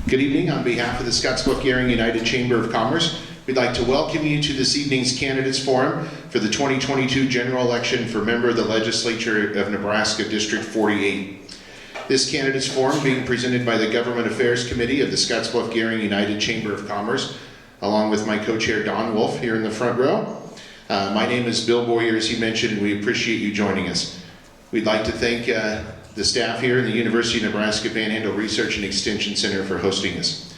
Good evening. On behalf of the Scottsbluff-Gehring United Chamber of Commerce, we'd like to welcome you to this evening's Candidates Forum for the 2022 general election for member of the Legislature of Nebraska District 48. This Candidates Forum being presented by the Government Affairs Committee of the Scottsbluff-Gehring United Chamber of Commerce, along with my co-chair Don Wolf here in the front row. My name is Bill Boyer, as he mentioned, and we appreciate you joining us. We'd like to thank the staff here in the University of Nebraska Panhandle Research and Extension Center for hosting us.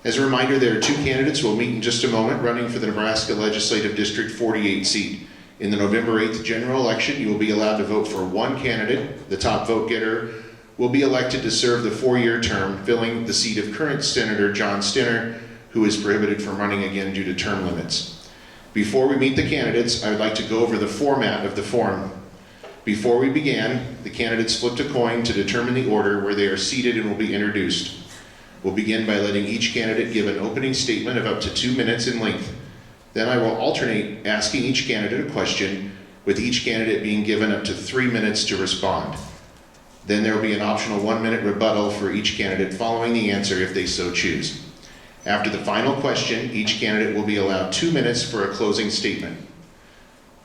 As a reminder, there are two candidates we'll meet in just a moment running for the Nebraska Legislative District 48 seat. In the November 8th general election, you will be allowed to vote for one candidate. The top vote getter will be elected to serve the 4-year term, filling the seat of current Senator John Stinner, who is prohibited from running again due to term limits. Before we meet the candidates, I would like to go over the format of the forum. Before we begin, the candidates flipped a coin to determine the order where they are seated and will be introduced. We'll begin by letting each candidate give an opening statement of up to 2 minutes in length. Then I will alternate asking each candidate a question, with each candidate being given up to 3 minutes to respond. Then there will be an optional 1-minute rebuttal for each candidate following the answer if they so choose. After the final question, each candidate will be allowed 2 minutes for a closing statement.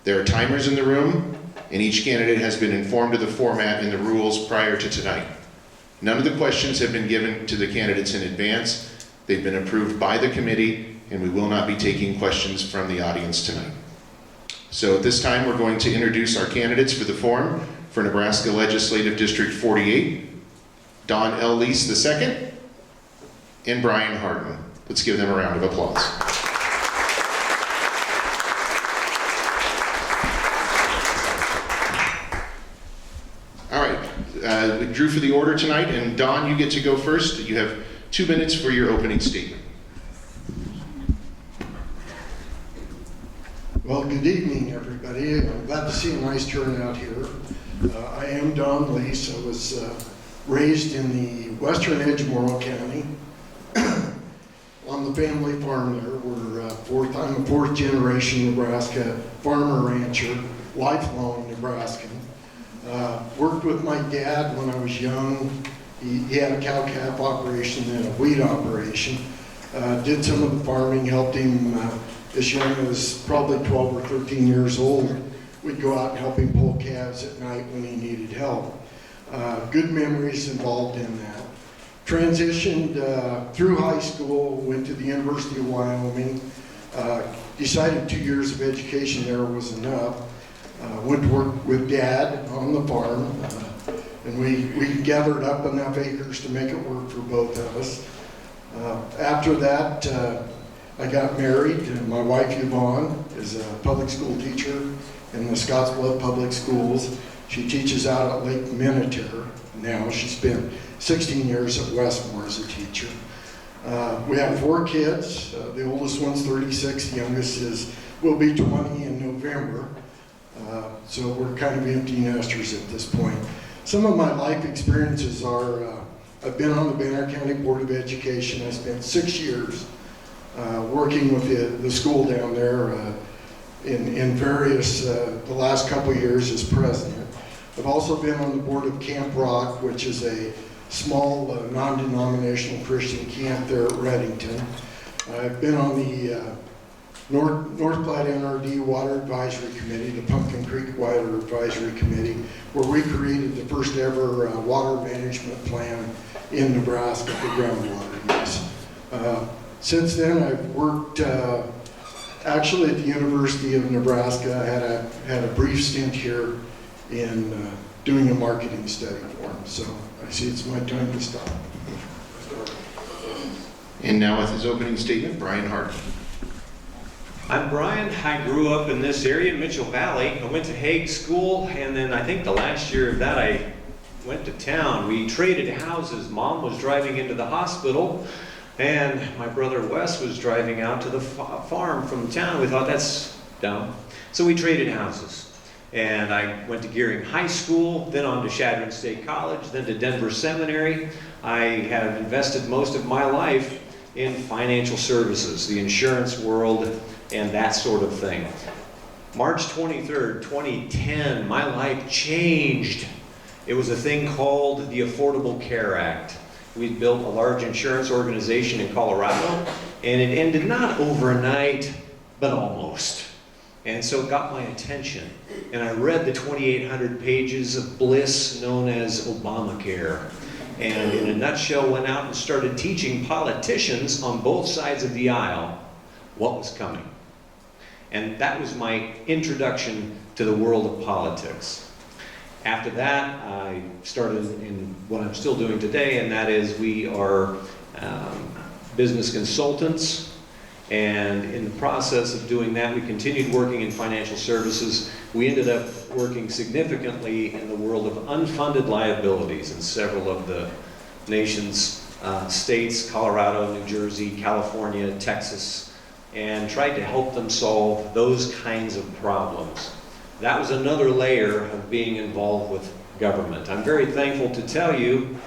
There are timers in the room, and each candidate has been informed of the format and the rules prior to tonight. None of the questions have been given to the candidates in advance. They've been approved by the committee, and we will not be taking questions from the audience tonight. So at this time, we're going to introduce our candidates for the forum for Nebraska Legislative District 48, Don L. Lease II, and Brian Harden. Let's give them a round of applause. All right, we drew for the order tonight, and Don, you get to go first. You have 2 minutes for your opening statement. Well, good evening, everybody. I'm glad to see a nice turnout here. I am Don Lease. I was raised in the western edge of Morrow County on the family farm there. I'm a fourth generation Nebraska farmer rancher, lifelong Nebraskan. Worked with my dad when I was young. He had a cow-calf operation and a wheat operation. Did some of the farming, helped him as young as probably 12 or 13 years old. We'd go out and help him pull calves at night when he needed help. Good memories involved in that. Transitioned through high school, went to the University of Wyoming. Decided 2 years of education there was enough. Went to work with Dad on the farm, and we gathered up enough acres to make it work for both of us. After that, I got married, and my wife Yvonne is a public school teacher in the Scottsbluff Public Schools. She teaches out at Lake Minnetonka now. She spent 16 years at Westmore as a teacher. We have 4 kids. The oldest one's 36, the youngest will be 20 in November. So we're kind of empty nesters at this point. Some of my life experiences are, I've been on the Banner County Board of Education. I spent 6 years working with the school down there in various, the last couple of years as president. I've also been on the board of Camp Rock, which is a small non-denominational Christian camp there at Reddington. I've been on the North Platte NRD Water Advisory Committee, the Pumpkin Creek Water Advisory Committee, where we created the first ever water management plan in Nebraska for groundwater use. Since then, I've worked actually at the University of Nebraska. I had a brief stint here in doing a marketing study for them. So I see it's my time to stop. And now with his opening statement, Brian Harden. I'm Brian. I grew up in this area, Mitchell Valley. I went to Hague School, and then I think the last year of that I went to town. We traded houses. Mom was driving into the hospital, and my brother Wes was driving out to the farm from town. We thought, that's dumb. So we traded houses. And I went to Gehring High School, then on to Chadron State College, then to Denver Seminary. I have invested most of my life in financial services, the insurance world, and that sort of thing. March 23rd, 2010, my life changed. It was a thing called the Affordable Care Act. We built a large insurance organization in Colorado, and it ended not overnight, but almost. And so it got my attention. And I read the 2,800 pages of bliss known as Obamacare. And in a nutshell, went out and started teaching politicians on both sides of the aisle what was coming. And that was my introduction to the world of politics. After that, I started in what I'm still doing today, and that is we are business consultants. And in the process of doing that, we continued working in financial services. We ended up working significantly in the world of unfunded liabilities in several of the nation's states, Colorado, New Jersey, California, Texas, and tried to help them solve those kinds of problems. That was another layer of being involved with government. I'm very thankful to tell you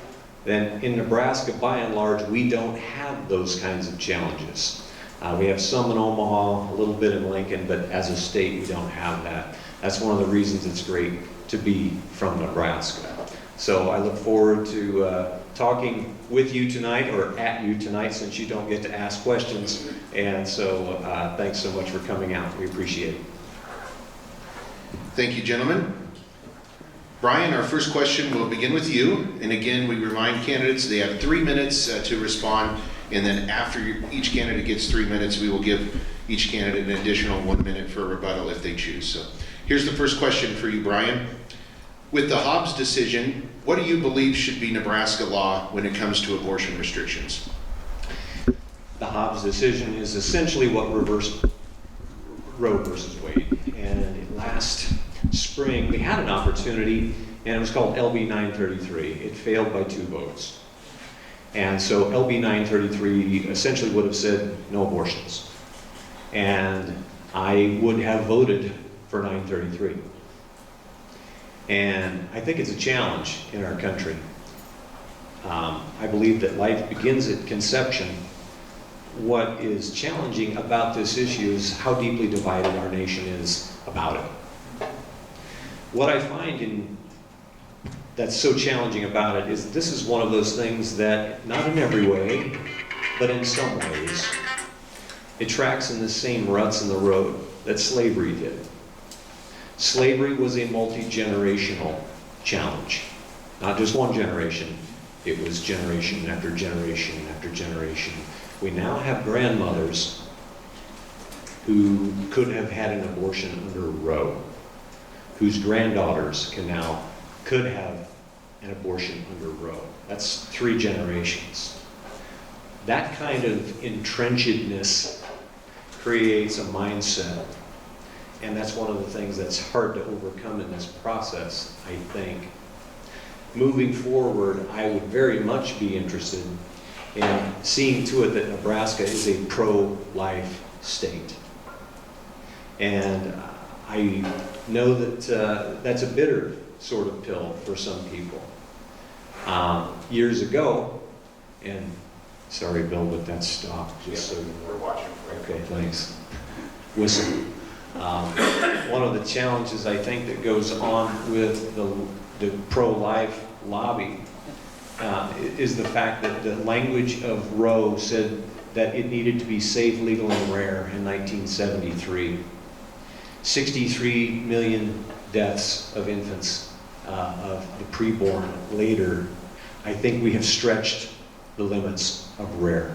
that in Nebraska, by and large, we don't have those kinds of challenges. We have some in Omaha, a little bit in Lincoln, but as a state, we don't have that. That's one of the reasons it's great to be from Nebraska. So I look forward to talking with you tonight, or at you tonight, since you don't get to ask questions. And so thanks so much for coming out. We appreciate it. Thank you, gentlemen. Brian, our first question will begin with you. And again, we remind candidates they have 3 minutes to respond. And then after each candidate gets 3 minutes, we will give each candidate an additional 1 minute for a rebuttal if they choose. So here's the first question for you, Brian. With the Hobbs decision, what do you believe should be Nebraska law when it comes to abortion restrictions? The Hobbs decision is essentially what reversed Roe versus Wade. And last spring, we had an opportunity, and it was called LB 933. It failed by 2 votes. And so LB 933 essentially would have said no abortions. And I would have voted for 933. And I think it's a challenge in our country. I believe that life begins at conception. What is challenging about this issue is how deeply divided our nation is about it. What I find that's so challenging about it is this is one of those things that, not in every way, but in some ways, it tracks in the same ruts in the road that slavery did. Slavery was a multi-generational challenge. Not just one generation, it was generation after generation after generation. We now have grandmothers who could have had an abortion under Roe, whose granddaughters could have an abortion under Roe. That's 3 generations. That kind of entrenchedness creates a mindset, and that's one of the things that's hard to overcome in this process, I think. Moving forward, I would very much be interested in seeing to it that Nebraska is a pro-life state. And I know that that's a bitter sort of pill for some people. Years ago, and sorry, Bill, but that stopped. Just so we're watching. Okay, thanks. Whistle. One of the challenges I think that goes on with the pro-life lobby is the fact that the language of Roe said that it needed to be safe, legal, and rare in 1973. 63 million deaths of infants of the preborn later. I think we have stretched the limits of rare.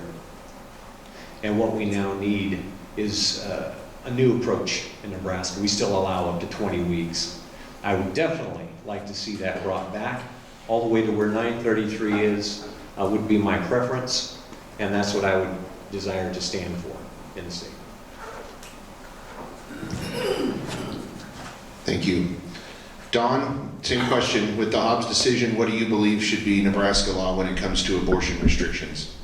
And what we now need is a new approach in Nebraska. We still allow up to 20 weeks. I would definitely like to see that brought back all the way to where 933 is, would be my preference, and that's what I would desire to stand for in the state. Thank you. Don, same question. With the Hobbs decision, what do you believe should be Nebraska law when it comes to abortion restrictions?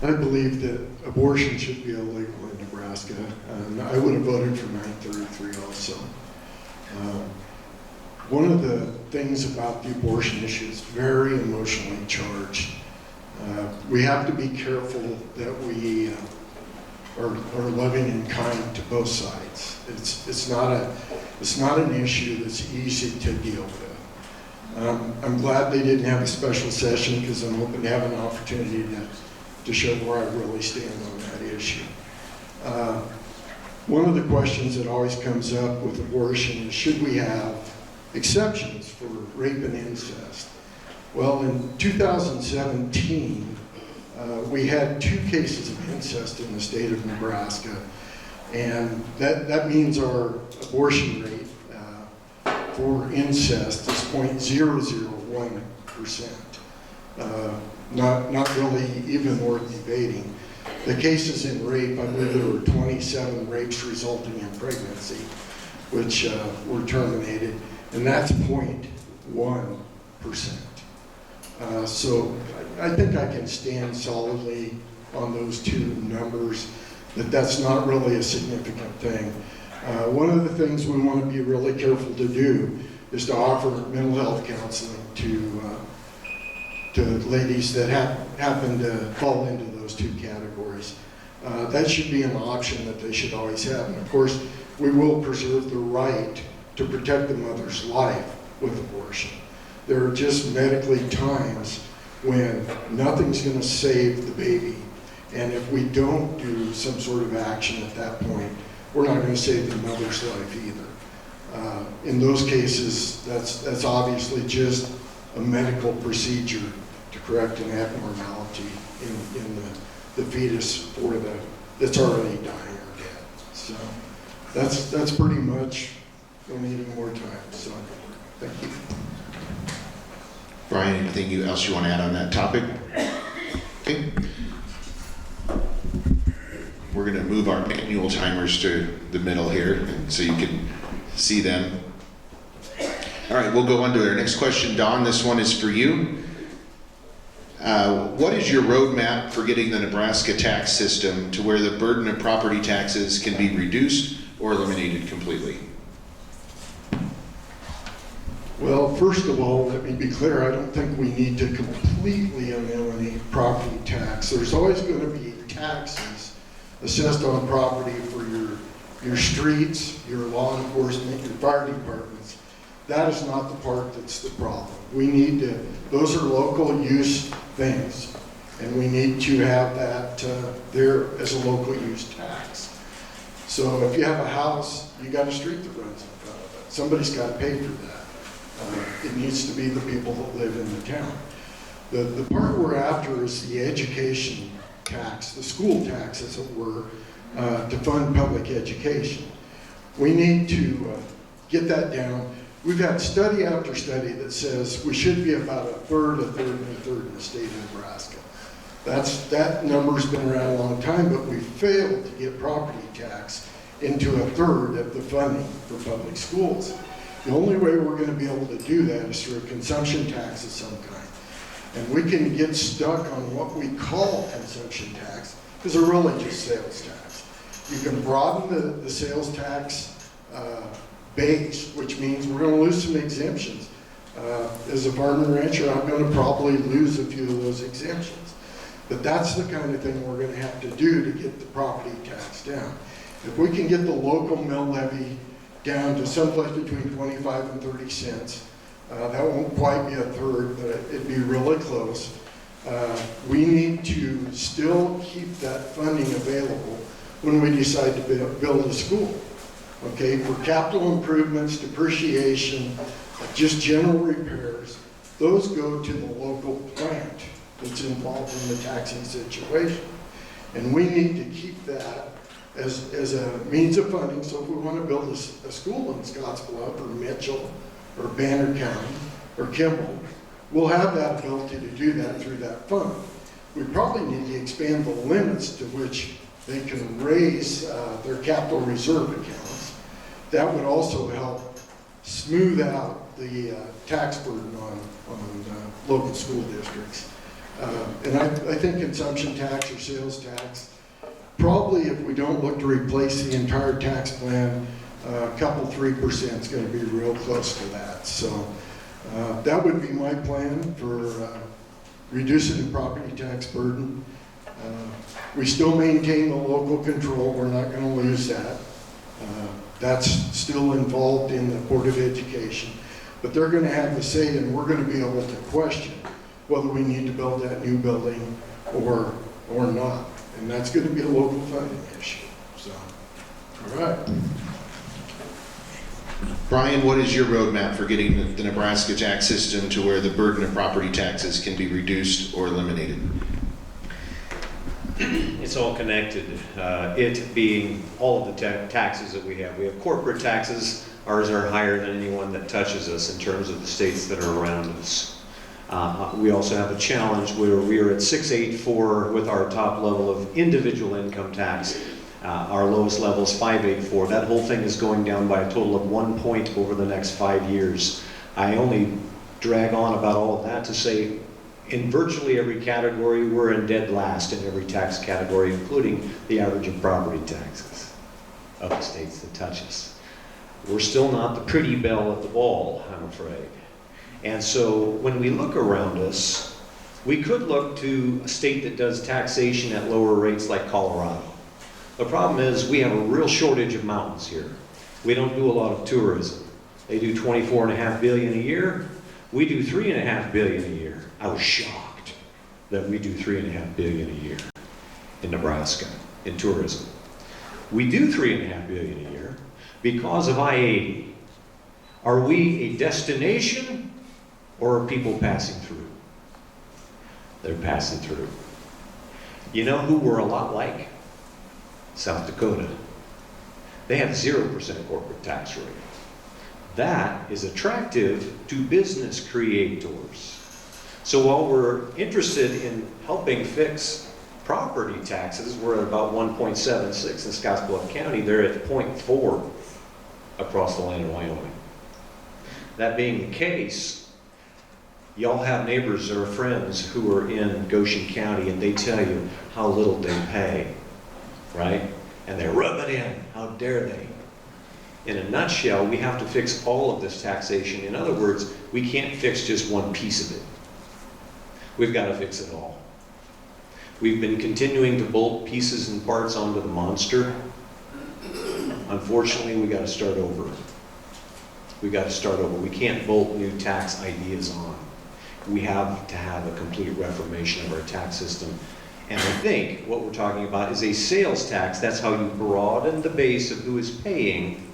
I believe that abortion should be illegal in Nebraska, and I would have voted for 933 also. One of the things about the abortion issue is very emotionally charged. We have to be careful that we are loving and kind to both sides. It's not an issue that's easy to deal with. I'm glad they didn't have a special session because I'm hoping to have an opportunity to show where I really stand on that issue. One of the questions that always comes up with abortion is, should we have exceptions for rape and incest? Well, in 2017, we had 2 cases of incest in the state of Nebraska, and that means our abortion rate for incest is 0.001%. Not really even worth debating. The cases in rape, I believe there were 27 rapes resulting in pregnancy, which were terminated, and that's 0.1%. So I think I can stand solidly on those 2 numbers, that that's not really a significant thing. One of the things we want to be really careful to do is to offer mental health counseling to ladies that happen to fall into those 2 categories. That should be an option that they should always have. And of course, we will preserve the right to protect the mother's life with abortion. There are just medically times when nothing's going to save the baby. And if we don't do some sort of action at that point, we're not going to save the mother's life either. In those cases, that's obviously just a medical procedure to correct an abnormality in the fetus that's already dying or dead. So that's pretty much, don't need any more time. So thank you. Brian, anything else you want to add on that topic? Okay. We're going to move our manual timers to the middle here so you can see them. All right, we'll go on to our next question. Dawn, this one is for you. What is your roadmap for getting the Nebraska tax system to where the burden of property taxes can be reduced or eliminated completely? Well, first of all, let me be clear, I don't think we need to completely eliminate property tax. There's always going to be taxes assessed on property for your streets, your law enforcement, your fire departments. That is not the part that's the problem. We need to, those are local use things, and we need to have that there as a local use tax. So if you have a house, you got a street that runs in front of it. Somebody's got to pay for that. It needs to be the people that live in the town. The part we're after is the education tax, the school tax, as it were, to fund public education. We need to get that down. We've had study after study that says we should be about a third in the state of Nebraska. That number's been around a long time, but we failed to get property tax into a third of the funding for public schools. The only way we're going to be able to do that is through a consumption tax of some kind. And we can get stuck on what we call consumption tax, because they're really just sales tax. You can broaden the sales tax base, which means we're going to lose some exemptions. As a farmer and rancher, I'm going to probably lose a few of those exemptions. But that's the kind of thing we're going to have to do to get the property tax down. If we can get the local mill levy down to someplace between 25 and 30 cents, that won't quite be a third, but it'd be really close. We need to still keep that funding available when we decide to build a school. Okay, for capital improvements, depreciation, just general repairs, those go to the local plant that's involved in the taxing situation. And we need to keep that as a means of funding. So if we want to build a school in Scottsbluff or Mitchell or Banner County or Kimball, we'll have that ability to do that through that fund. We probably need to expand the limits to which they can raise their capital reserve accounts. That would also help smooth out the tax burden on local school districts. And I think consumption tax or sales tax, probably if we don't look to replace the entire tax plan, a couple 3% is going to be real close to that. So that would be my plan for reducing the property tax burden. We still maintain the local control. We're not going to lose that. That's still involved in the Board of Education. but they're gonna have the say, and we're gonna be able to question whether we need to build that new building or not. And that's gonna be a local funding issue, so, all right. Brian, what is your roadmap for getting the Nebraska tax system to where the burden of property taxes can be reduced or eliminated? It's all connected. It being all of the taxes that we have. We have corporate taxes. Ours are higher than anyone that touches us in terms of the states that are around us. We also have a challenge where we are at 684 with our top level of individual income tax. Our lowest level is 584. That whole thing is going down by a total of 1 point over the next 5 years. I only drag on about all of that to say in virtually every category, we're in dead last in every tax category, including the average of property taxes of the states that touch us. We're still not the pretty belle at the ball, I'm afraid. And so when we look around us, we could look to a state that does taxation at lower rates like Colorado. The problem is we have a real shortage of mountains here. We don't do a lot of tourism. They do 24.5 billion a year. We do 3.5 billion a year. I was shocked that we do 3.5 billion a year in Nebraska in tourism. We do 3.5 billion a year because of I-80. Are we a destination or are people passing through? They're passing through. You know who we're a lot like? South Dakota. They have 0% corporate tax rate. That is attractive to business creators. So while we're interested in helping fix property taxes, we're at about 1.76 in Scottsbluff County. They're at 0.4 across the land of Wyoming. That being the case, y'all have neighbors or friends who are in Goshen County and they tell you how little they pay, right? And they rub it in. How dare they? In a nutshell, we have to fix all of this taxation. In other words, we can't fix just one piece of it. We've got to fix it all. We've been continuing to bolt pieces and parts onto the monster. Unfortunately, we got to start over. We got to start over. We can't bolt new tax ideas on. We have to have a complete reformation of our tax system. And I think what we're talking about is a sales tax. That's how you broaden the base of who is paying,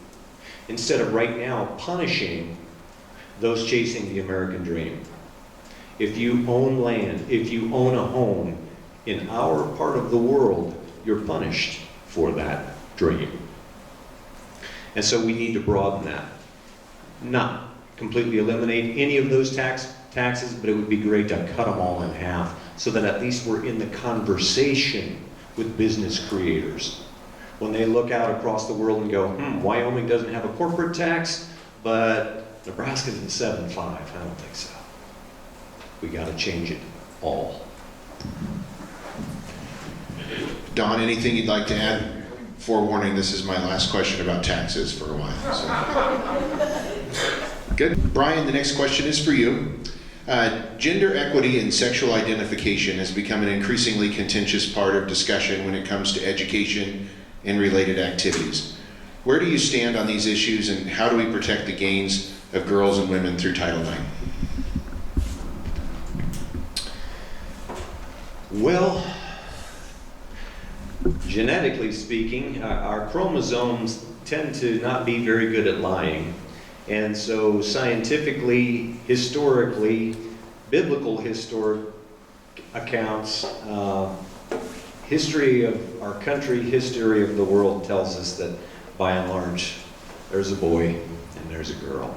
instead of right now punishing those chasing the American dream. If you own land, if you own a home in our part of the world, you're punished for that dream. And so we need to broaden that. Not completely eliminate any of those taxes, but it would be great to cut them all in half so that at least we're in the conversation with business creators. When they look out across the world and go, Wyoming doesn't have a corporate tax, but Nebraska's at 7.5. I don't think so. We got to change it all. Don, anything you'd like to add? Forewarning, this is my last question about taxes for a while. So. Good. Brian, the next question is for you. Gender equity and sexual identification has become an increasingly contentious part of discussion when it comes to education and related activities. Where do you stand on these issues, and how do we protect the gains of girls and women through Title IX? Well, genetically speaking, our chromosomes tend to not be very good at lying. And so scientifically, historically, biblical historic accounts, history of our country, history of the world tells us that by and large, there's a boy and there's a girl.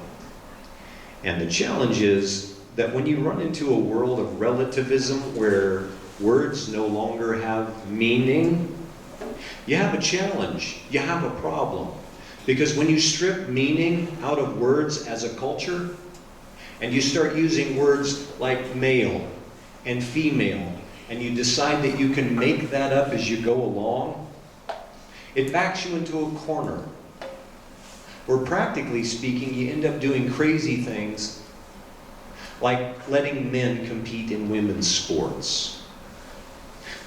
And the challenge is that when you run into a world of relativism where words no longer have meaning, you have a challenge, you have a problem. Because when you strip meaning out of words as a culture, and you start using words like male and female, and you decide that you can make that up as you go along, it backs you into a corner where, practically speaking, you end up doing crazy things like letting men compete in women's sports.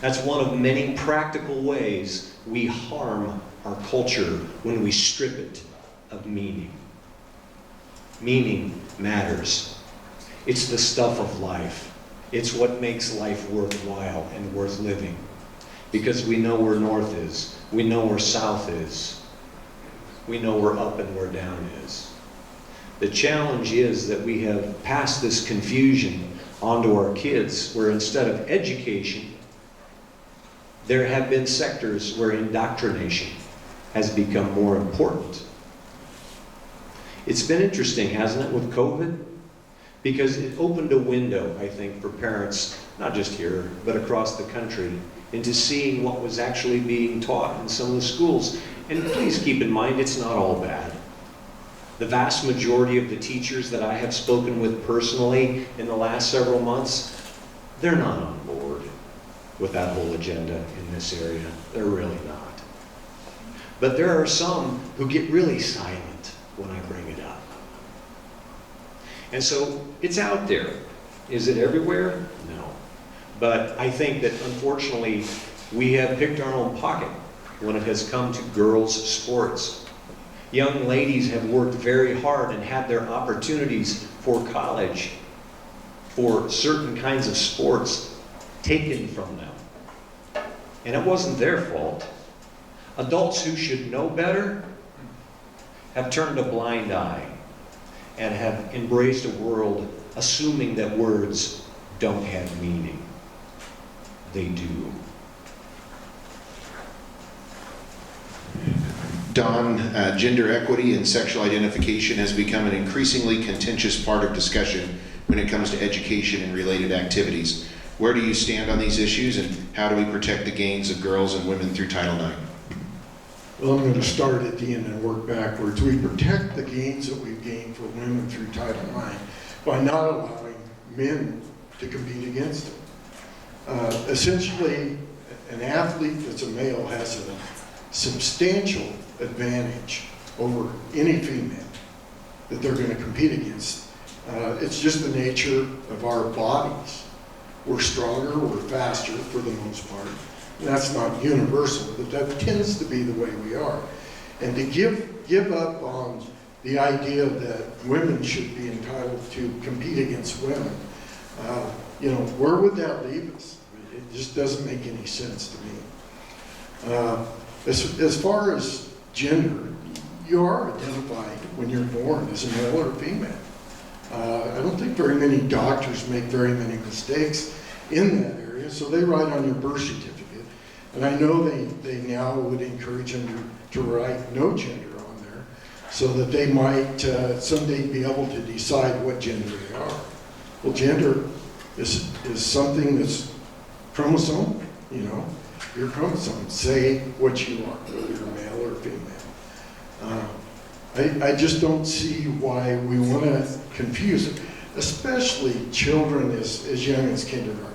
That's one of many practical ways we harm our culture when we strip it of meaning. Meaning matters. It's the stuff of life. It's what makes life worthwhile and worth living. Because we know where north is. We know where south is. We know where up and where down is. The challenge is that we have passed this confusion onto our kids, where instead of education, there have been sectors where indoctrination has become more important. It's been interesting, hasn't it, with COVID? Because it opened a window, I think, for parents, not just here, but across the country, into seeing what was actually being taught in some of the schools. And please keep in mind, it's not all bad. The vast majority of the teachers that I have spoken with personally in the last several months, they're not on board with that whole agenda in this area. They're really not. But there are some who get really silent when I bring it up. And so it's out there. Is it everywhere? No. But I think that unfortunately we have picked our own pocket when it has come to girls' sports. Young ladies have worked very hard and had their opportunities for college, for certain kinds of sports, taken from them. And it wasn't their fault. Adults who should know better have turned a blind eye and have embraced a world assuming that words don't have meaning. They do. Don, gender equity and sexual identification has become an increasingly contentious part of discussion when it comes to education and related activities. Where do you stand on these issues, and how do we protect the gains of girls and women through Title IX? Well, I'm going to start at the end and work backwards. We protect the gains that we've gained for women through Title IX by not allowing men to compete against them. Essentially, an athlete that's a male has a substantial advantage over any female that they're going to compete against. It's just the nature of our bodies. We're stronger, we're faster for the most part. And that's not universal, but that tends to be the way we are. And to give up on the idea that women should be entitled to compete against women, where would that leave us? It just doesn't make any sense to me. As far as gender, you are identified when you're born as a male or a female. I don't think very many doctors make very many mistakes in that area, so they write on your birth certificate. And I know they now would encourage them to write no gender on there, so that they might someday be able to decide what gender they are. Well, gender is something that's chromosomal, your chromosomes say what you are, whether you're male or female. I just don't see why we want to confuse it, especially children as young as kindergarten.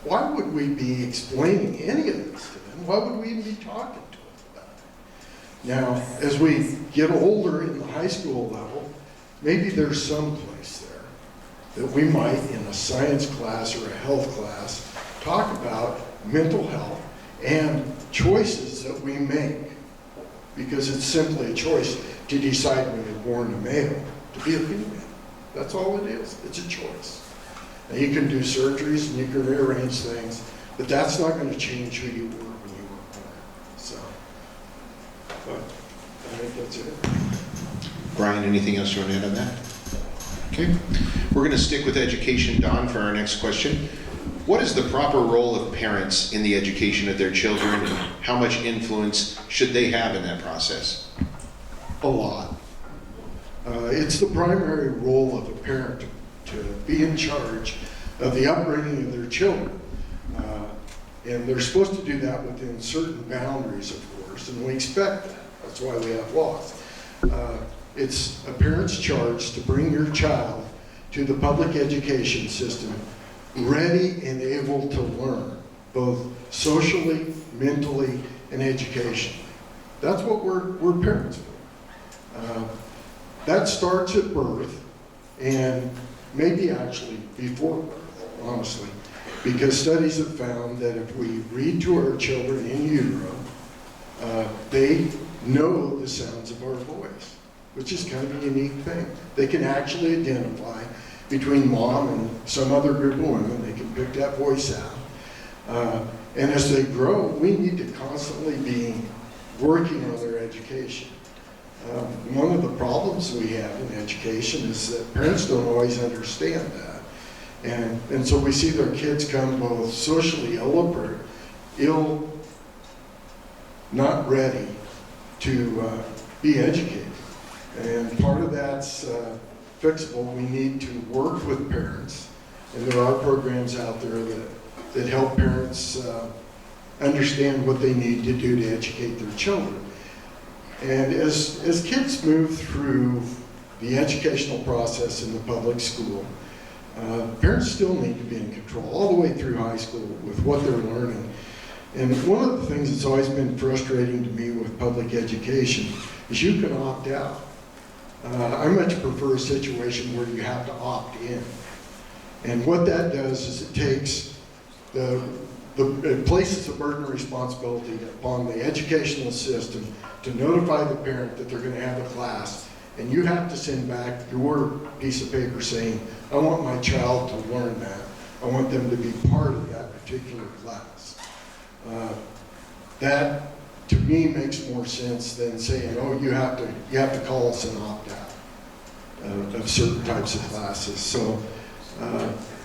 Why would we be explaining any of this to them? Why would we even be talking to them about it? Now, as we get older in the high school level, maybe there's some place there that we might, in a science class or a health class, talk about mental health and choices that we make, because it's simply a choice to decide when you're born a male to be a female. That's all it is. It's a choice. Now, you can do surgeries and you can rearrange things, but that's not going to change who you were when you were born. So, but I think that's it. Brian, anything else you want to add on that? Okay. We're going to stick with education, Don, for our next question. What is the proper role of parents in the education of their children, and how much influence should they have in that process? A lot. It's the primary role of a parent to be in charge of the upbringing of their children. And they're supposed to do that within certain boundaries, of course, and we expect that. That's why we have laws. It's a parent's charge to bring your child to the public education system ready and able to learn, both socially, mentally, and educationally. That's what we're parents for. That starts at birth, and maybe actually before birth, honestly, because studies have found that if we read to our children in utero, they know the sounds of our voice. which is kind of a unique thing. They can actually identify between mom and some other group of women. They can pick that voice out. And as they grow, we need to constantly be working on their education. One of the problems we have in education is that parents don't always understand that. And so we see their kids come both socially ill, not ready to be educated. And part of that's fixable. We need to work with parents, and there are programs out there that help parents understand what they need to do to educate their children. And as kids move through the educational process in the public school, parents still need to be in control all the way through high school with what they're learning. And one of the things that's always been frustrating to me with public education is you can opt out. I much prefer a situation where you have to opt in. And what that does is it takes it places a burden of responsibility upon the educational system to notify the parent that they're going to have a class, and you have to send back your piece of paper saying, I want my child to learn that. I want them to be part of that particular class. That, to me, makes more sense than saying, oh, you have to call us and opt out of certain types of classes. So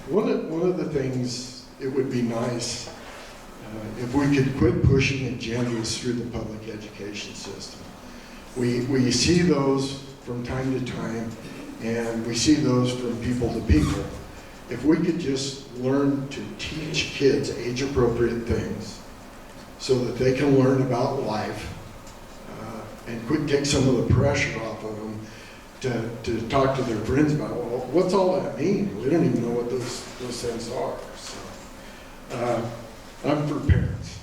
one of the things, it would be nice if we could quit pushing agendas through the public education system. We see those from time to time, and we see those from people to people. If we could just learn to teach kids age-appropriate things so that they can learn about life and quit take some of the pressure off of them to talk to their friends about, well, what's all that mean? We don't even know what those things are. So, I'm for parents.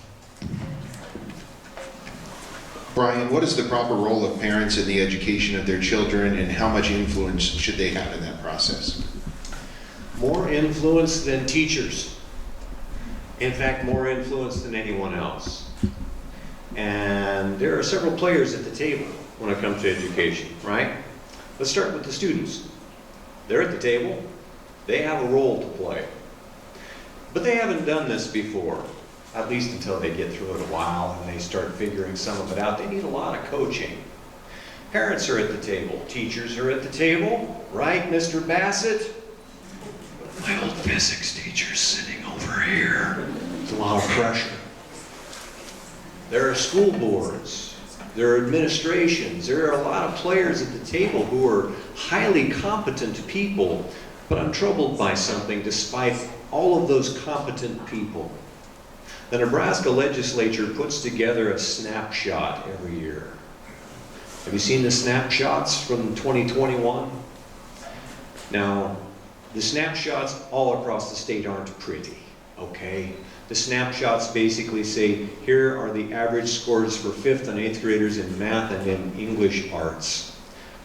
Brian, what is the proper role of parents in the education of their children, and how much influence should they have in that process? More influence than teachers. In fact, more influence than anyone else. And there are several players at the table when it comes to education, right? Let's start with the students. They're at the table. They have a role to play. But they haven't done this before, at least until they get through it a while and they start figuring some of it out. They need a lot of coaching. Parents are at the table. Teachers are at the table, right, Mr. Bassett? My old physics teacher's sitting over here. It's a lot of pressure. There are school boards. There are administrations. There are a lot of players at the table who are highly competent people, but I'm troubled by something despite all of those competent people. The Nebraska Legislature puts together a snapshot every year. Have you seen the snapshots from 2021? Now, the snapshots all across the state aren't pretty, okay? The snapshots basically say, here are the average scores for 5th and 8th graders in math and in English arts.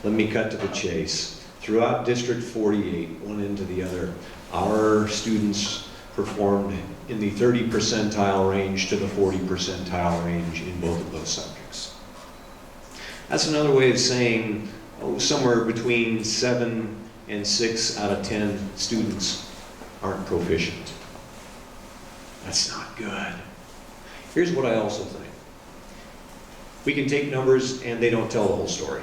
Let me cut to the chase. Throughout District 48, one end to the other, our students performed in the 30 percentile range to the 40 percentile range in both of those subjects. That's another way of saying somewhere between 7 and 6 out of 10 students aren't proficient. That's not good. Here's what I also think. We can take numbers and they don't tell the whole story.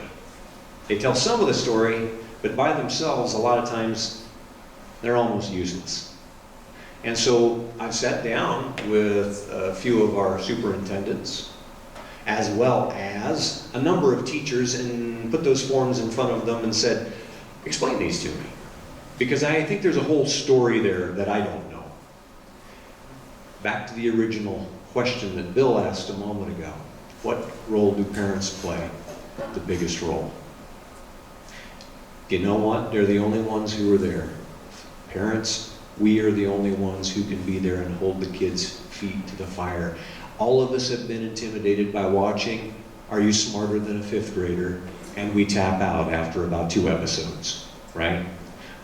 They tell some of the story, but by themselves, a lot of times, they're almost useless. And so I've sat down with a few of our superintendents, as well as a number of teachers, and put those forms in front of them and said, explain these to me. Because I think there's a whole story there that I don't know. Back to the original question that Bill asked a moment ago. What role do parents play? The biggest role. You know what? They're the only ones who are there. Parents, we are the only ones who can be there and hold the kids' feet to the fire. All of us have been intimidated by watching Are You Smarter Than a Fifth Grader? And we tap out after about 2 episodes, right?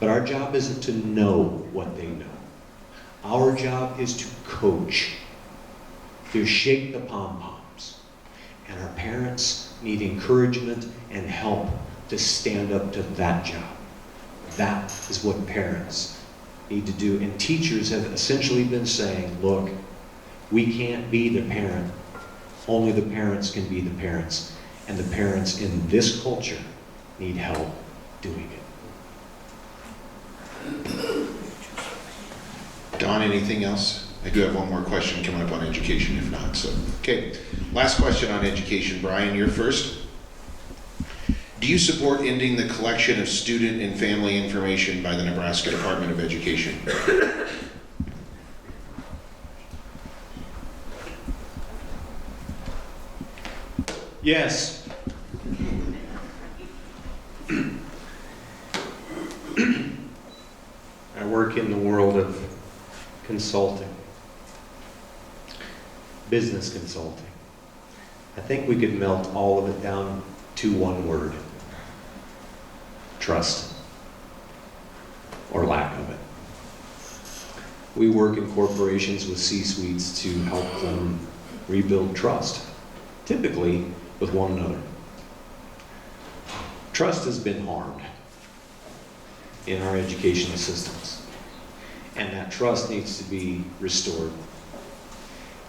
But our job isn't to know what they know. Our job is to coach, to shake the pom-poms. And our parents need encouragement and help to stand up to that job. That is what parents need to do. And teachers have essentially been saying, look, we can't be the parent. Only the parents can be the parents. And the parents in this culture need help doing it. Don, anything else? I do have one more question coming up on education, if not, so. Okay, last question on education. Brian, you're first. Do you support ending the collection of student and family information by the Nebraska Department of Education? Yes. I work in the world of consulting, business consulting. I think we could melt all of it down to one word: trust, or lack of it. We work in corporations with C-suites to help them rebuild trust, typically with one another. Trust has been harmed in our educational systems, and that trust needs to be restored.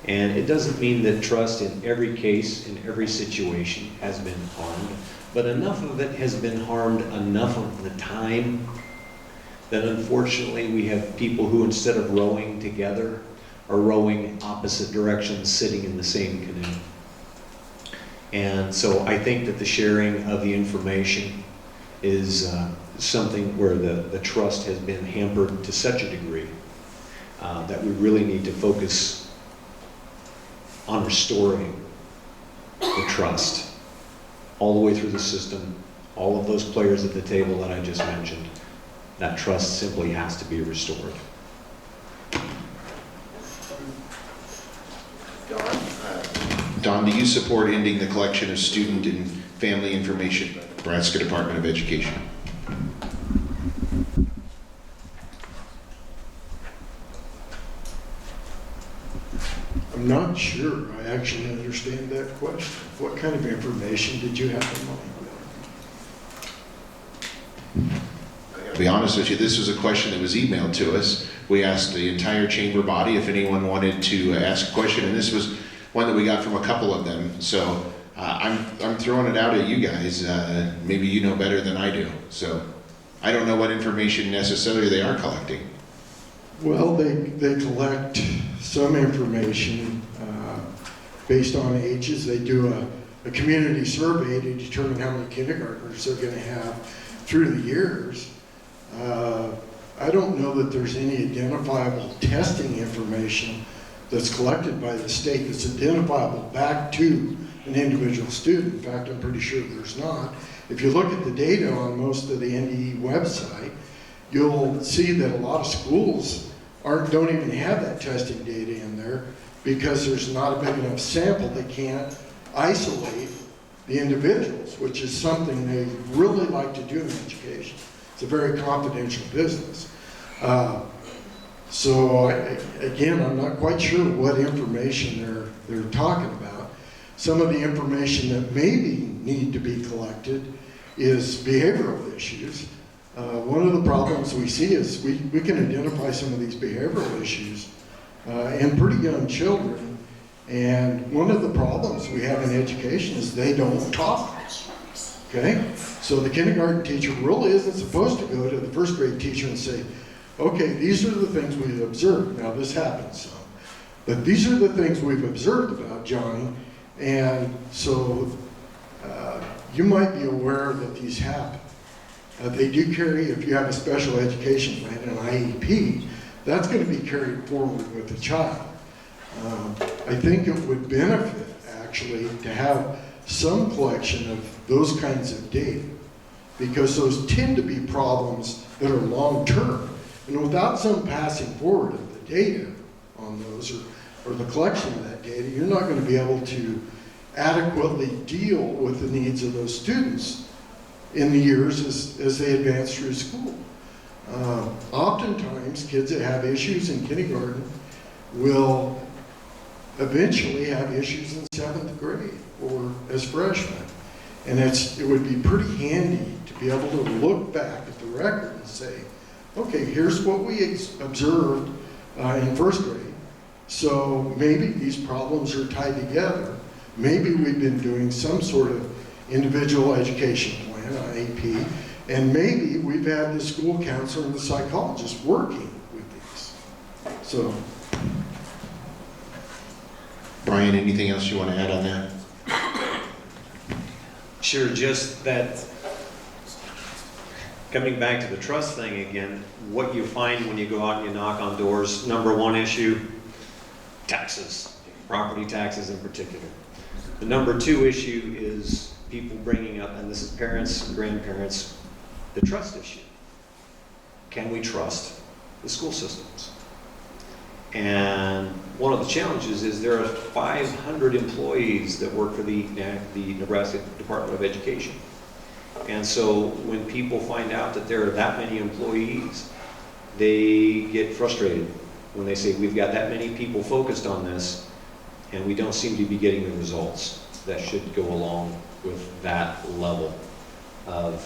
And it doesn't mean that trust in every case, in every situation, has been harmed, but enough of it has been harmed enough of the time that unfortunately we have people who, instead of rowing together, are rowing opposite directions, sitting in the same canoe. And so I think that the sharing of the information is something where the trust has been hampered to such a degree that we really need to focus on restoring the trust all the way through the system, all of those players at the table that I just mentioned. That trust simply has to be restored. Don, do you support ending the collection of student and family information by the Nebraska Department of Education? I'm not sure I actually understand that question. What kind of information did you have in mind? To be honest with you, this was a question that was emailed to us. We asked the entire chamber body if anyone wanted to ask a question, and this was one that we got from a couple of them. So I'm throwing it out at you guys. Maybe you know better than I do. So I don't know what information necessarily they are collecting. Well, they collect some information based on ages. They do a community survey to determine how many kindergartners they're going to have through the years. I don't know that there's any identifiable testing information that's collected by the state that's identifiable back to an individual student. In fact, I'm pretty sure there's not. If you look at the data on most of the NDE website, you'll see that a lot of schools don't even have that testing data in there because there's not a big enough sample. They can't isolate the individuals, which is something they really like to do in education. It's a very confidential business. Again, I'm not quite sure what information they're talking about. Some of the information that maybe need to be collected is behavioral issues. One of the problems we see is we can identify some of these behavioral issues in pretty young children. And one of the problems we have in education is they don't talk. Okay? So the kindergarten teacher really isn't supposed to go to the first grade teacher and say, okay, these are the things we've observed. Now this happens some. But these are the things we've observed about Johnny. And so you might be aware that these happen. They do carry, if you have a special education plan, an IEP, that's going to be carried forward with the child. I think it would benefit, actually, to have some collection of those kinds of data, because those tend to be problems that are long-term. And without some passing forward of the data on those, or the collection of that data, you're not going to be able to adequately deal with the needs of those students in the years as they advance through school. Oftentimes, kids that have issues in kindergarten will eventually have issues in 7th grade or as freshmen. And it would be pretty handy to be able to look back at the record and say, okay, here's what we observed in first grade. So maybe these problems are tied together. Maybe we've been doing some sort of individual education plan, IEP, and maybe we've had the school counselor and the psychologist working with these. So, Brian, anything else you want to add on that? Sure, just that, coming back to the trust thing again, what you find when you go out and you knock on doors, number one issue, taxes, property taxes in particular. The number two issue is people bringing up, and this is parents and grandparents, the trust issue. Can we trust the school systems? And one of the challenges is there are 500 employees that work for the Nebraska Department of Education. And so when people find out that there are that many employees, they get frustrated when they say, we've got that many people focused on this, and we don't seem to be getting the results that should go along with that level of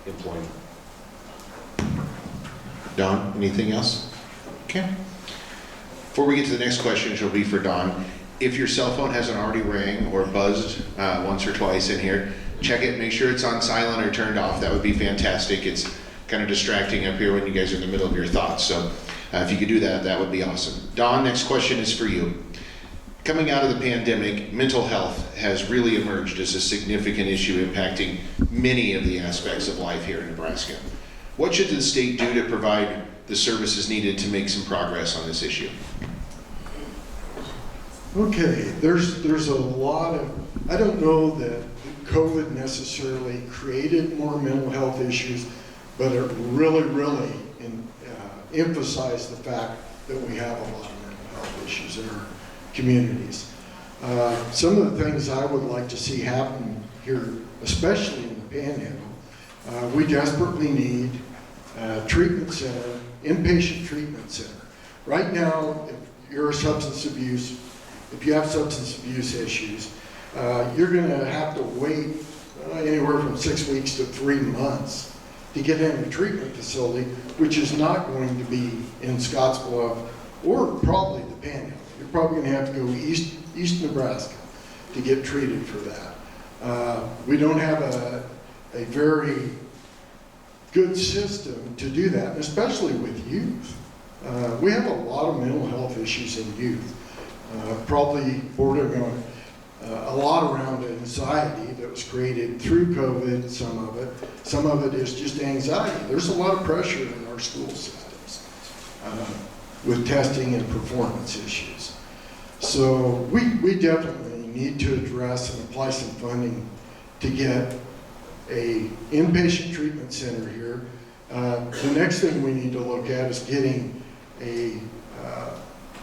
employment. Don, anything else? Okay. Before we get to the next question, which will be for Don, if your cell phone hasn't already rang or buzzed once or twice in here, check it, make sure it's on silent or turned off. That would be fantastic. It's kind of distracting up here when you guys are in the middle of your thoughts. So if you could do that, that would be awesome. Don, next question is for you. Coming out of the pandemic, mental health has really emerged as a significant issue impacting many of the aspects of life here in Nebraska. What should the state do to provide the services needed to make some progress on this issue? okay, there's a lot of, I don't know that COVID necessarily created more mental health issues, but it really emphasized the fact that we have a lot of mental health issues in our communities. Some of the things I would like to see happen here, especially in the Panhandle, we desperately need a treatment center, inpatient treatment center. Right now, if you're a substance abuse, if you have substance abuse issues, you're going to have to wait anywhere from 6 weeks to 3 months to get in a treatment facility, which is not going to be in Scottsbluff or probably the Panhandle. You're probably going to have to go east Nebraska to get treated for that. We don't have a very good system to do that, especially with youth. We have a lot of mental health issues in youth, probably bordering on a lot around anxiety that was created through COVID, some of it is just anxiety. There's a lot of pressure in our school systems with testing and performance issues. So we definitely need to address and apply some funding to get a inpatient treatment center here. The next thing we need to look at is getting a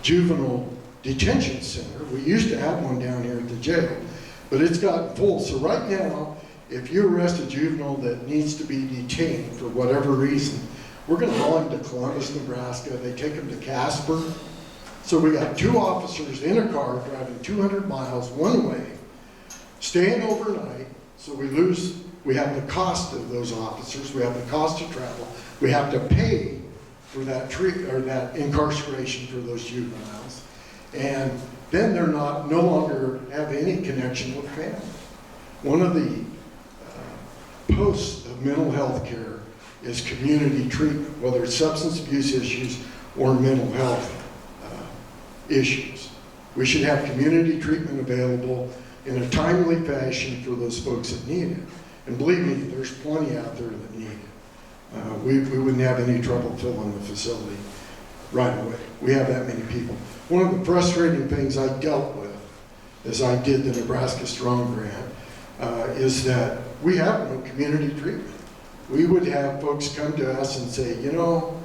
juvenile detention center. We used to have one down here at the jail, but it's gotten full. So right now, if you arrest a juvenile that needs to be detained for whatever reason, we're going to haul him to Columbus, Nebraska. They take him to Casper. So we got 2 officers in a car driving 200 miles one way, staying overnight. So we have the cost of those officers. We have the cost of travel. We have to pay for that that incarceration for those juveniles. And then they're no longer have any connection with family. One of the posts of mental health care is community treatment, whether it's substance abuse issues or mental health issues. We should have community treatment available in a timely fashion for those folks that need it. And believe me, there's plenty out there that need it. We wouldn't have any trouble filling the facility right away. We have that many people. One of the frustrating things I dealt with as I did the Nebraska Strong Grant is that we have no community treatment. We would have folks come to us and say, you know,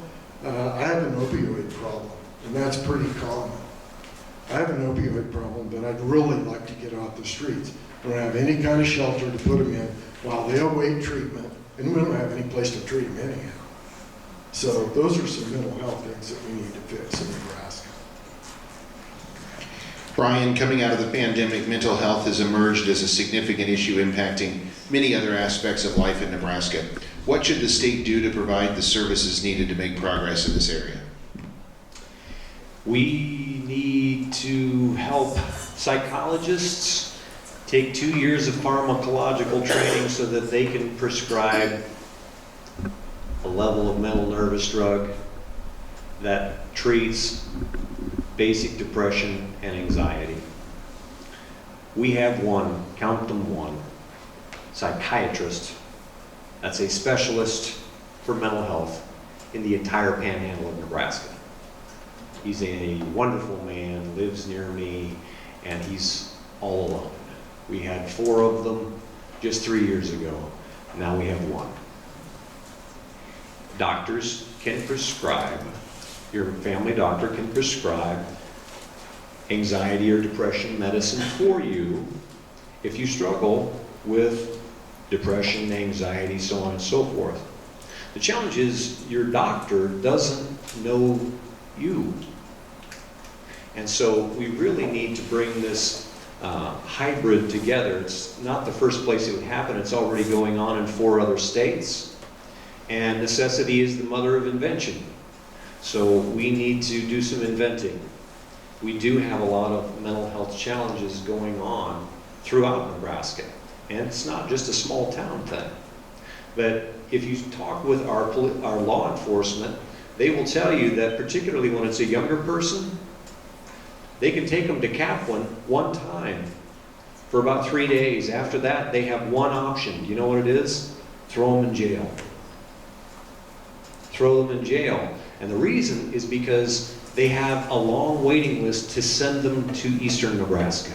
I have an opioid problem, and that's pretty common. I have an opioid problem, but I'd really like to get off the streets. We don't have any kind of shelter to put them in while they await treatment, and we don't have any place to treat them anyhow. So those are some mental health things that we need to fix in Nebraska. Brian, coming out of the pandemic, mental health has emerged as a significant issue impacting many other aspects of life in Nebraska. What should the state do to provide the services needed to make progress in this area? We need to help psychologists take 2 years of pharmacological training so that they can prescribe a level of mental nervous drug that treats basic depression and anxiety. We have one, count them one, psychiatrist that's a specialist for mental health in the entire panhandle of Nebraska. He's a wonderful man, lives near me, and he's all alone. We had 4 of them just 3 years ago. Now we have 1. Doctors can prescribe, your family doctor can prescribe anxiety or depression medicine for you if you struggle with depression, anxiety, so on and so forth. The challenge is your doctor doesn't know you. And so we really need to bring this hybrid together. It's not the first place it would happen. It's already going on in 4 other states. And necessity is the mother of invention. So we need to do some inventing. We do have a lot of mental health challenges going on throughout Nebraska. And it's not just a small town thing. But if you talk with our law enforcement, they will tell you that particularly when it's a younger person, they can take them to Kaplan one time for about 3 days. After that, they have one option. Do you know what it is? Throw them in jail. Throw them in jail. And the reason is because they have a long waiting list to send them to eastern Nebraska.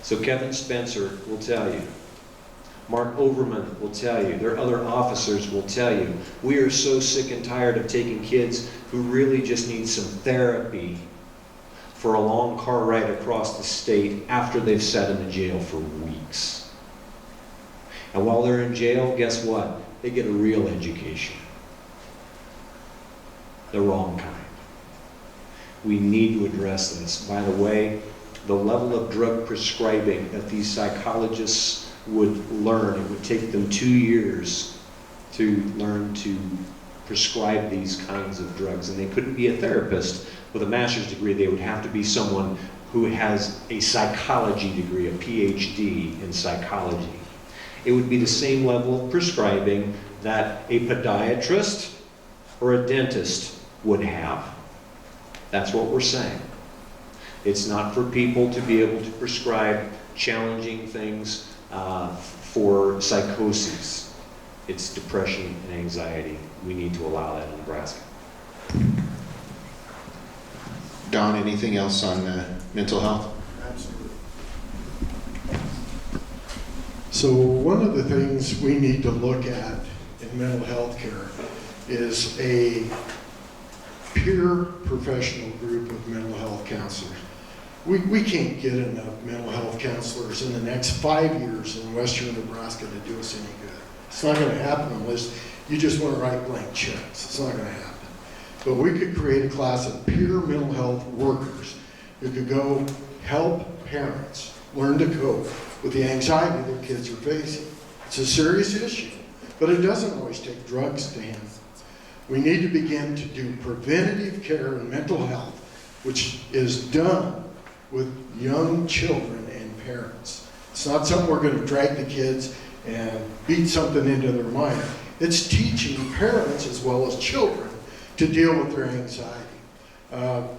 So Kevin Spencer will tell you. Mark Overman will tell you. Their other officers will tell you. We are so sick and tired of taking kids who really just need some therapy for a long car ride across the state after they've sat in the jail for weeks. And while they're in jail, guess what? They get a real education. The wrong kind. We need to address this. By the way, the level of drug prescribing that these psychologists would learn, it would take them 2 years to learn to prescribe these kinds of drugs. And they couldn't be a therapist with a master's degree. They would have to be someone who has a psychology degree, a PhD in psychology. It would be the same level of prescribing that a podiatrist or a dentist would have. That's what we're saying. It's not for people to be able to prescribe challenging things for psychosis. It's depression and anxiety. We need to allow that in Nebraska. Don, anything else on mental health? Absolutely. So one of the things we need to look at in mental health care is a peer professional group of mental health counselors. We can't get enough mental health counselors in the next 5 years in western Nebraska to do us any good. It's not going to happen unless you just want to write blank checks. It's not going to happen. But we could create a class of peer mental health workers who could go help parents learn to cope with the anxiety their kids are facing. It's a serious issue, but it doesn't always take drugs to handle. We need to begin to do preventative care in mental health, which is done with young children and parents. It's not something we're going to drag the kids and beat something into their mind. It's teaching parents as well as children to deal with their anxiety.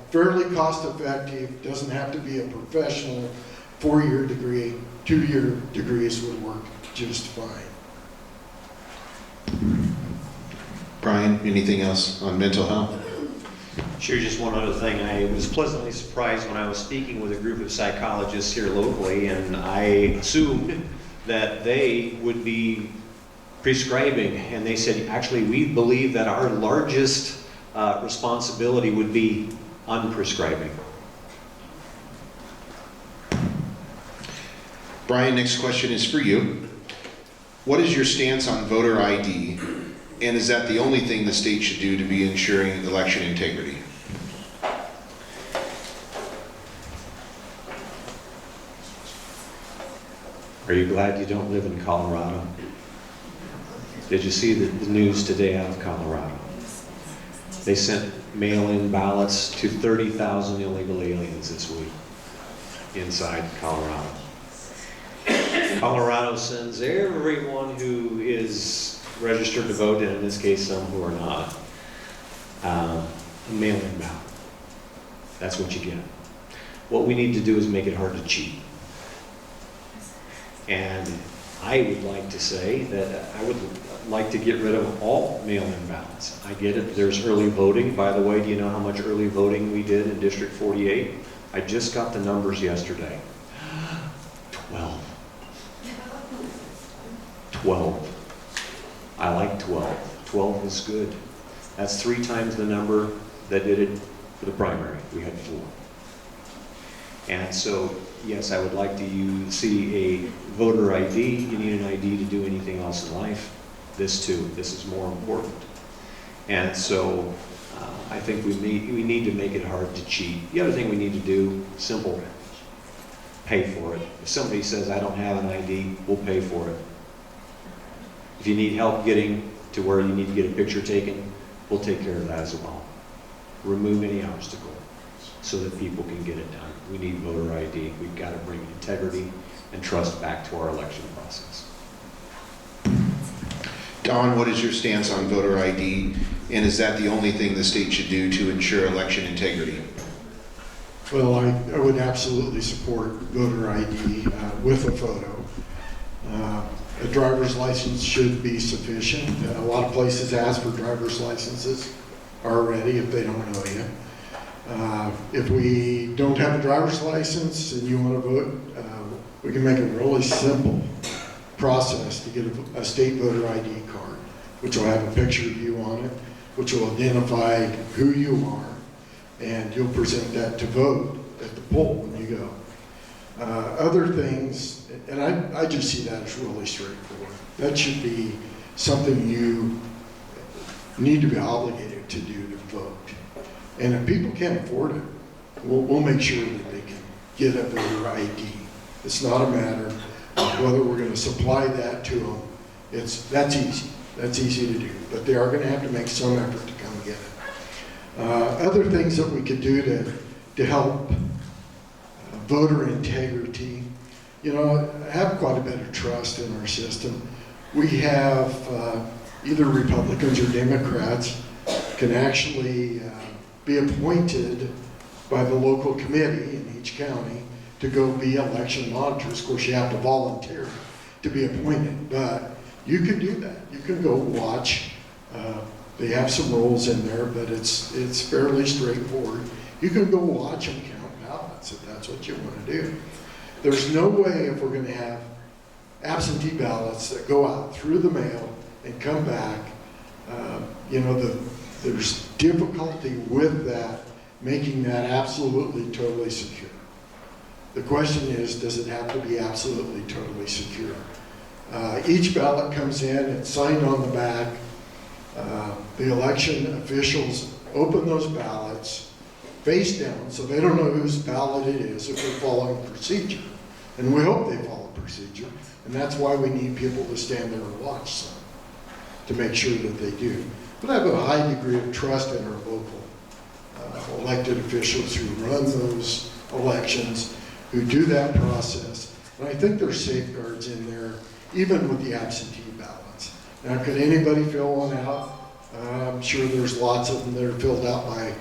Fairly cost effective, doesn't have to be a professional 4-year degree, 2-year degrees would work just fine. Brian, anything else on mental health? Sure, just one other thing. I was pleasantly surprised when I was speaking with a group of psychologists here locally, and I assumed that they would be prescribing, and they said, actually, we believe that our largest responsibility would be unprescribing. Brian, next question is for you. What is your stance on voter ID? And is that the only thing the state should do to be ensuring election integrity? Are you glad you don't live in Colorado? Did you see the news today out of Colorado? They sent mail-in ballots to 30,000 illegal aliens this week inside Colorado. Colorado sends everyone who is registered to vote, and in this case some who are not, a mail-in ballot. That's what you get. What we need to do is make it hard to cheat. And I would like to say that I would like to get rid of all mail-in ballots. I get it, there's early voting. By the way, do you know how much early voting we did in District 48? I just got the numbers yesterday. 12. 12. I like 12. 12 is good. That's 3 times the number that did it for the primary. We had 4. And so, yes, I would like to see a voter ID. You need an ID to do anything else in life. This too, this is more important. And so I think we need to make it hard to cheat. The other thing we need to do, simple, pay for it. If somebody says, I don't have an ID, we'll pay for it. If you need help getting to where you need to get a picture taken, we'll take care of that as well. Remove any obstacle so that people can get it done. We need voter ID. We've got to bring integrity and trust back to our election process. Don, what is your stance on voter ID? And is that the only thing the state should do to ensure election integrity? Well, I would absolutely support voter ID with a photo. A driver's license should be sufficient. A lot of places ask for driver's licenses already if they don't know you. If we don't have a driver's license and you want to vote, we can make a really simple process to get a state voter ID card, which will have a picture of you on it, which will identify who you are, and you'll present that to vote at the poll when you go. Other things, and I just see that as really straightforward. That should be something you need to be obligated to do to vote. And if people can't afford it, we'll make sure that they can get a voter ID. It's not a matter of whether we're going to supply that to them. That's easy. That's easy to do. But they are going to have to make some effort to come get it. Other things that we could do to help voter integrity, have quite a bit of trust in our system. We have either Republicans or Democrats can actually be appointed by the local committee in each county to go be election monitors. Of course, you have to volunteer to be appointed, but you can do that. You can go watch. They have some rules in there, but it's fairly straightforward. You can go watch them count ballots if that's what you want to do. There's no way if we're going to have absentee ballots that go out through the mail and come back, there's difficulty with that, making that absolutely totally secure. The question is, does it have to be absolutely totally secure? Each ballot comes in, it's signed on the back. The election officials open those ballots face down, so they don't know whose ballot it is if they're following procedure. And we hope they follow procedure, and that's why we need people to stand there and watch some, to make sure that they do. But I have a high degree of trust in our local elected officials who run those elections, who do that process. And I think there's safeguards in there, even with the absentee ballots. Now, could anybody fill one out? I'm sure there's lots of them that are filled out by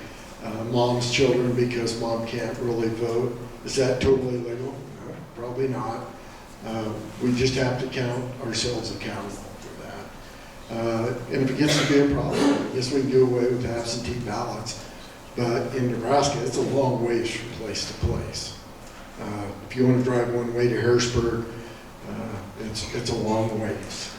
mom's children because mom can't really vote. Is that totally legal? No, probably not. We just have to count ourselves accountable for that. And if it gets to be a problem, I guess we can do away with absentee ballots. But in Nebraska, it's a long ways from place to place. If you want to drive one way to Harrisburg, it's a long ways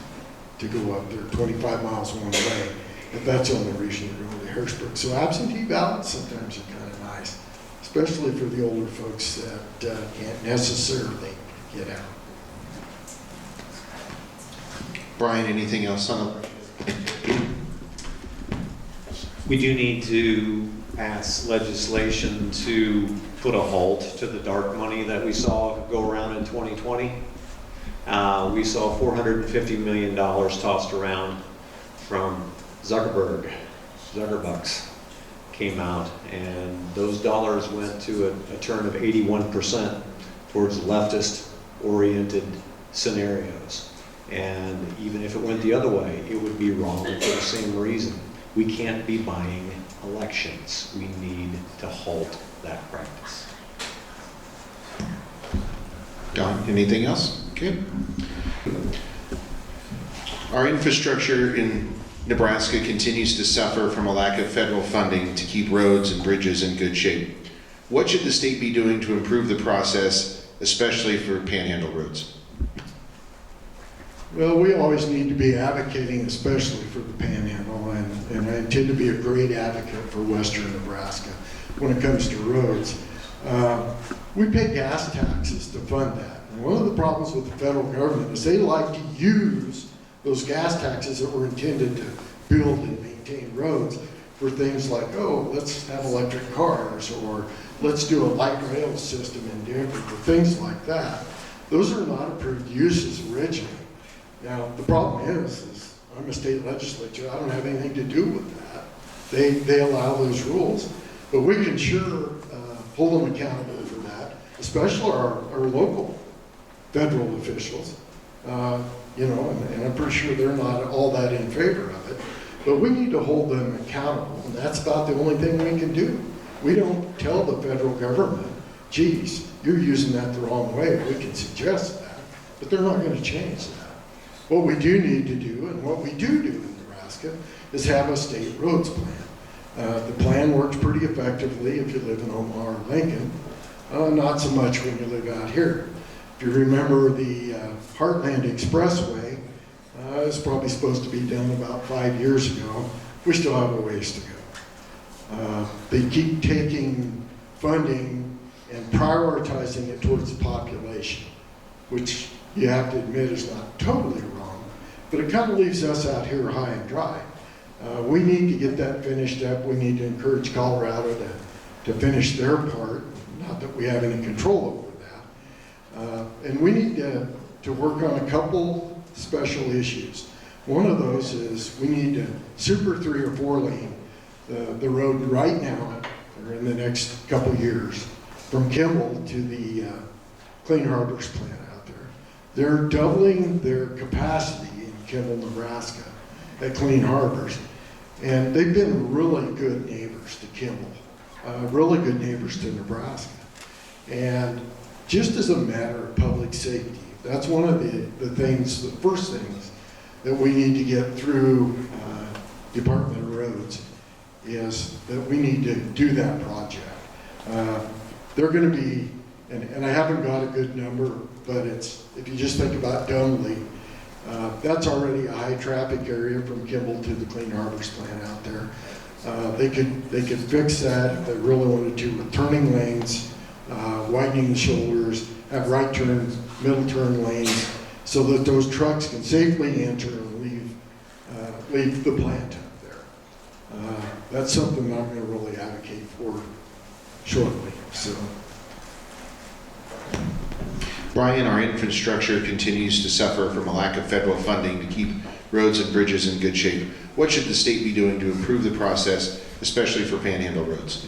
to go up there, 25 miles one way. But that's the only reason you're going to Harrisburg. So absentee ballots sometimes are kind of nice, especially for the older folks that can't necessarily get out. Brian, anything else on the? We do need to pass legislation to put a halt to the dark money that we saw go around in 2020. We saw $450 million tossed around from Zuckerbucks came out, and those dollars went to a turn of 81% towards leftist-oriented scenarios. And even if it went the other way, it would be wrong for the same reason. We can't be buying elections. We need to halt that practice. Don, anything else? Okay. Our infrastructure in Nebraska continues to suffer from a lack of federal funding to keep roads and bridges in good shape. What should the state be doing to improve the process, especially for panhandle roads? Well, we always need to be advocating, especially for the Panhandle, and I intend to be a great advocate for Western Nebraska when it comes to roads. We pay gas taxes to fund that. And one of the problems with the federal government is they like to use those gas taxes that were intended to build and maintain roads for things like, oh, let's have electric cars, or let's do a light rail system in Denver, or things like that. Those are not approved uses originally. Now, the problem is I'm a state legislature. I don't have anything to do with that. They allow those rules. But we can sure hold them accountable for that, especially our local federal officials. And I'm pretty sure they're not all that in favor of it. But we need to hold them accountable, and that's about the only thing we can do. We don't tell the federal government, geez, you're using that the wrong way. We can suggest that, but they're not going to change that. What we do need to do, and what we do in Nebraska, is have a state roads plan. The plan works pretty effectively if you live in Omaha or Lincoln, not so much when you live out here. If you remember the Heartland Expressway, it's probably supposed to be done about 5 years ago. We still have a ways to go. They keep taking funding and prioritizing it towards the population, which you have to admit is not totally wrong, but it kind of leaves us out here high and dry. We need to get that finished up. We need to encourage Colorado to finish their part, not that we have any control over that. And we need to work on a couple special issues. One of those is we need to super 3 or 4 lane the road right now, or in the next couple years, from Kimball to the Clean Harbors plant out there. They're doubling their capacity in Kimball, Nebraska at Clean Harbors. And they've been really good neighbors to Kimball, really good neighbors to Nebraska. And just as a matter of public safety, that's one of the things, the first things that we need to get through Department of Roads is that we need to do that project. They're going to be, and I haven't got a good number, but it's, if you just think about Dunley, that's already a high traffic area from Kimball to the Clean Harbors plant out there. They could fix that if they really wanted to with turning lanes, widening the shoulders, have right turns, middle turn lanes, so that those trucks can safely enter and leave the plant up there. That's something I'm going to really advocate for shortly. So. Brian, our infrastructure continues to suffer from a lack of federal funding to keep roads and bridges in good shape. What should the state be doing to improve the process, especially for panhandle roads?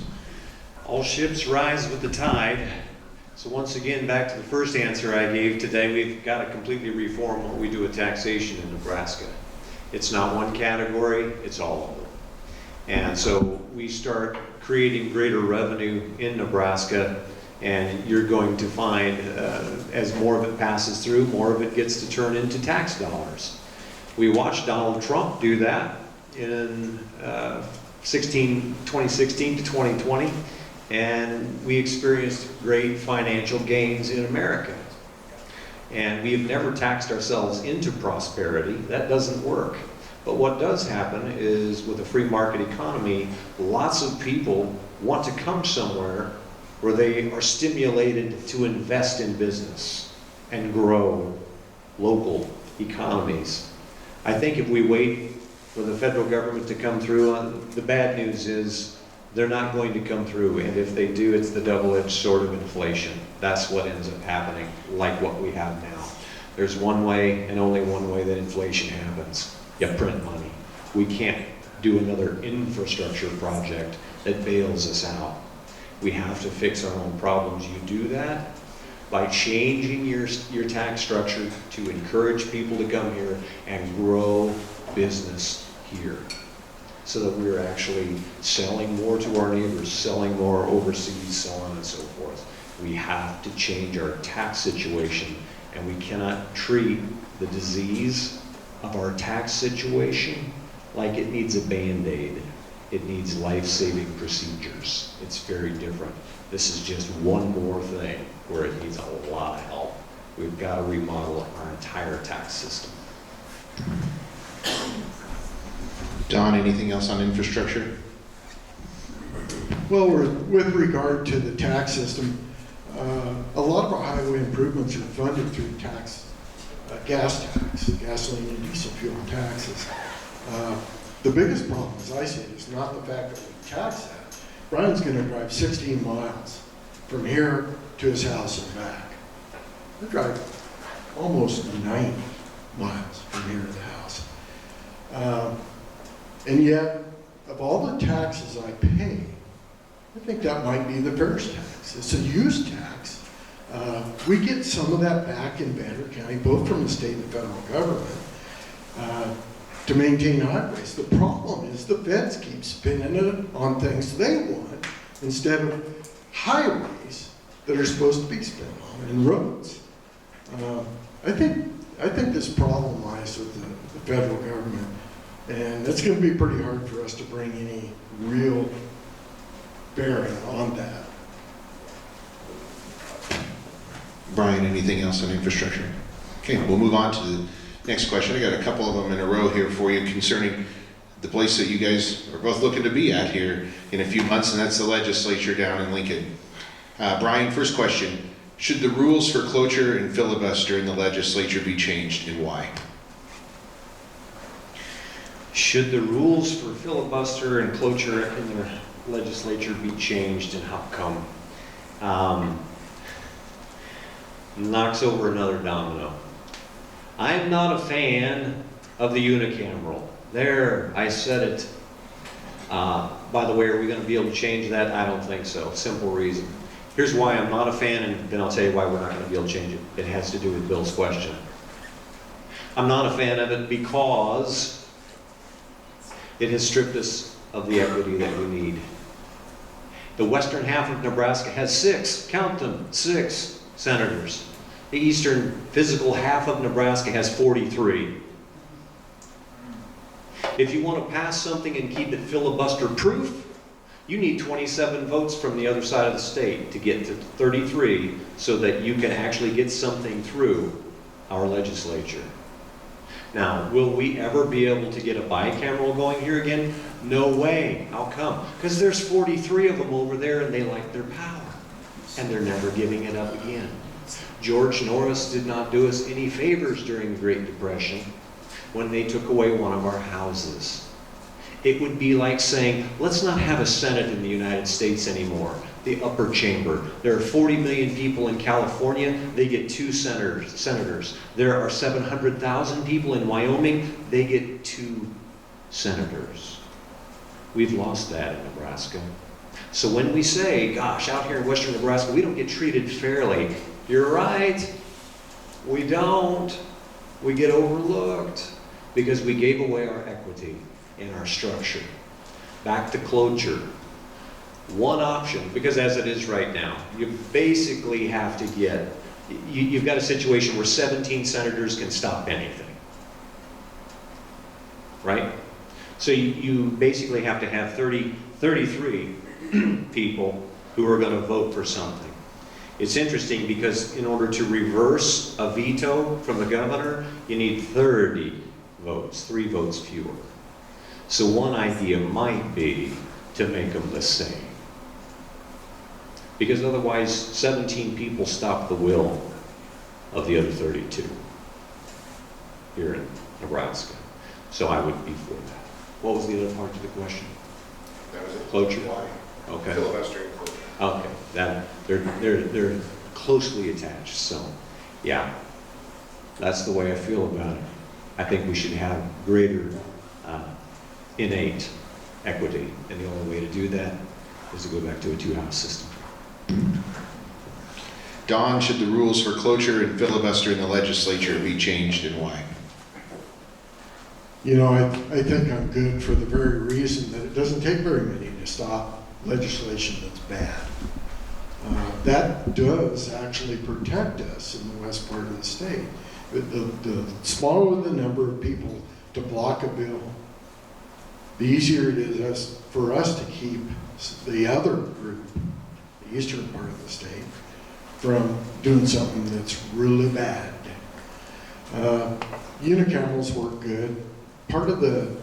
All ships rise with the tide. So once again, back to the first answer I gave today, we've got to completely reform what we do with taxation in Nebraska. It's not one category, it's all of them. And so we start creating greater revenue in Nebraska, and you're going to find as more of it passes through, more of it gets to turn into tax dollars. We watched Donald Trump do that in 2016 to 2020, and we experienced great financial gains in America. And we have never taxed ourselves into prosperity. That doesn't work. But what does happen is, with a free market economy, lots of people want to come somewhere where they are stimulated to invest in business and grow local economies. I think if we wait for the federal government to come through, the bad news is they're not going to come through, and if they do, it's the double-edged sword of inflation. That's what ends up happening, like what we have now. There's one way and only one way that inflation happens. You print money. We can't do another infrastructure project that bails us out. We have to fix our own problems. You do that by changing your tax structure to encourage people to come here and grow business here, so that we're actually selling more to our neighbors, selling more overseas, so on and so forth. We have to change our tax situation, and we cannot treat the disease of our tax situation like it needs a Band-Aid. It needs life-saving procedures. It's very different. This is just one more thing where it needs a lot of help. We've got to remodel our entire tax system. Don, anything else on infrastructure? Well, with regard to the tax system, a lot of our highway improvements are funded through gas tax, gasoline and diesel fuel taxes. The biggest problem, as I see it, is not the fact that we tax that. Brian's going to drive 16 miles from here to his house and back. I drive almost 90 miles from here to the house. And yet, of all the taxes I pay, I think that might be the fairest tax. It's a use tax. We get some of that back in Banner County, both from the state and the federal government, to maintain highways. The problem is the feds keep spending it on things they want instead of highways that are supposed to be spent on, and roads. I think this problem lies with the federal government, and it's going to be pretty hard for us to bring any real bearing on that. Brian, anything else on infrastructure? Okay, we'll move on to the next question. I got a couple of them in a row here for you concerning the place that you guys are both looking to be at here in a few months, and that's the legislature down in Lincoln. Brian, first question. Should the rules for cloture and filibuster in the legislature be changed, and why? Should the rules for filibuster and cloture in the legislature be changed, and how come? Knocks over another domino. I'm not a fan of the unicameral. There, I said it. By the way, are we going to be able to change that? I don't think so. Simple reason. Here's why I'm not a fan, and then I'll tell you why we're not going to be able to change it. It has to do with Bill's question. I'm not a fan of it because it has stripped us of the equity that we need. The western half of Nebraska has 6, count them, 6 senators. The eastern physical half of Nebraska has 43. If you want to pass something and keep it filibuster proof, you need 27 votes from the other side of the state to get to 33 so that you can actually get something through our legislature. Now, will we ever be able to get a bicameral going here again? No way. How come? Because there's 43 of them over there and they like their power. And they're never giving it up again. George Norris did not do us any favors during the Great Depression when they took away one of our houses. It would be like saying, let's not have a Senate in the United States anymore, the upper chamber. There are 40 million people in California, they get 2 senators. There are 700,000 people in Wyoming, they get 2 senators. We've lost that in Nebraska. So when we say, gosh, out here in western Nebraska, we don't get treated fairly, you're right, we don't. We get overlooked because we gave away our equity in our structure. Back to cloture. One option, because as it is right now, you basically have to get, you've got a situation where 17 senators can stop anything. Right? So you basically have to have 33 people who are going to vote for something. It's interesting because in order to reverse a veto from the governor, you need 30 votes, 3 votes fewer. So one idea might be to make them the same. Because otherwise, 17 people stop the will of the other 32 here in Nebraska. So I would be for that. What was the other part of the question? That was it. Cloture? Why? Okay. Filibuster and cloture. Okay. That they're closely attached. So, yeah. That's the way I feel about it. I think we should have greater innate equity, and the only way to do that is to go back to a two-house system. Don, should the rules for cloture and filibuster in the legislature be changed, and why? You know, I think I'm good for the very reason that it doesn't take very many to stop legislation that's bad. That does actually protect us in the west part of the state. The smaller the number of people to block a bill, the easier it is for us to keep the other group, the eastern part of the state, from doing something that's really bad. Unicamerals work good. Part of the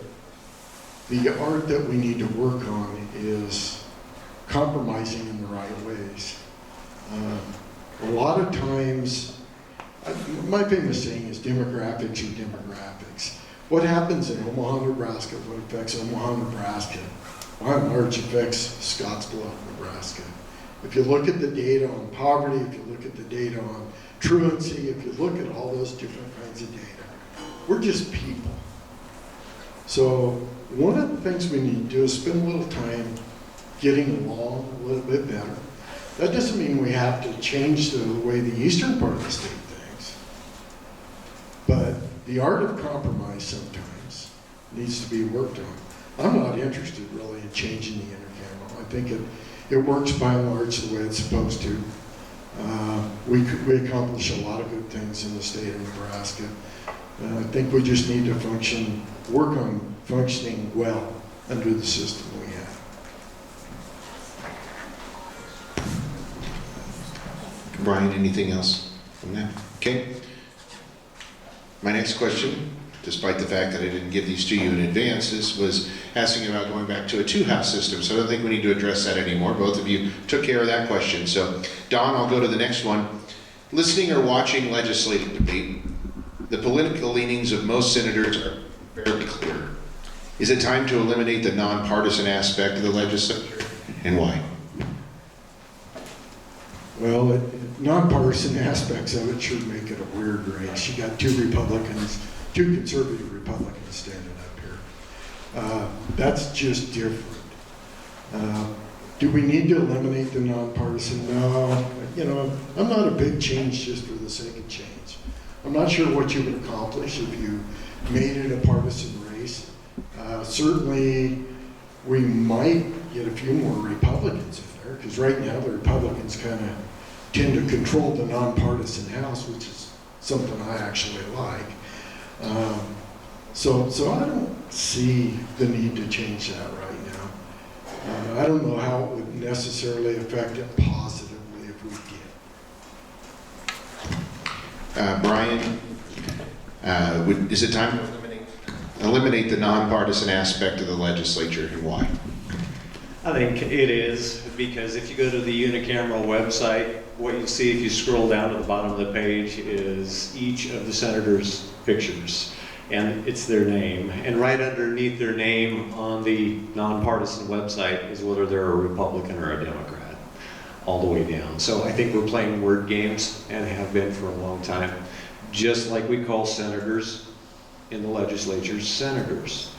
art that we need to work on is compromising in the right ways. A lot of times, my famous saying is demographics are demographics. What happens in Omaha, Nebraska, what affects Omaha, Nebraska, by and large affects Scottsbluff, Nebraska. If you look at the data on poverty, if you look at the data on truancy, if you look at all those different kinds of data, we're just people. So one of the things we need to do is spend a little time getting along a little bit better. That doesn't mean we have to change the way the eastern part of the state thinks. But the art of compromise sometimes needs to be worked on. I'm not interested really in changing the unicameral. I think it works by and large the way it's supposed to. We accomplish a lot of good things in the state of Nebraska. I think we just need to work on functioning well under the system we have. Brian, anything else from that? Okay. My next question, despite the fact that I didn't give these to you in advance, was asking about going back to a two-house system. So I don't think we need to address that anymore. Both of you took care of that question. So Don, I'll go to the next one. Listening or watching legislative debate, the political leanings of most senators are fairly clear. Is it time to eliminate the nonpartisan aspect of the legislature, and why? Well, nonpartisan aspects of it should make it a weird race. You got two conservative Republicans standing up here. That's just different. Do we need to eliminate the nonpartisan? No. You know, I'm not a big change just for the sake of change. I'm not sure what you would accomplish if you made it a partisan race. Certainly, we might get a few more Republicans in there, because right now the Republicans kind of tend to control the nonpartisan House, which is something I actually like. So I don't see the need to change that right now. I don't know how it would necessarily affect it positively if we did. Brian, is it time to eliminate the nonpartisan aspect of the legislature, and why? I think it is, because if you go to the unicameral website, what you see if you scroll down to the bottom of the page is each of the senators' pictures, and it's their name. And right underneath their name on the nonpartisan website is whether they're a Republican or a Democrat, all the way down. So I think we're playing word games, and have been for a long time. Just like we call senators in the legislature senators.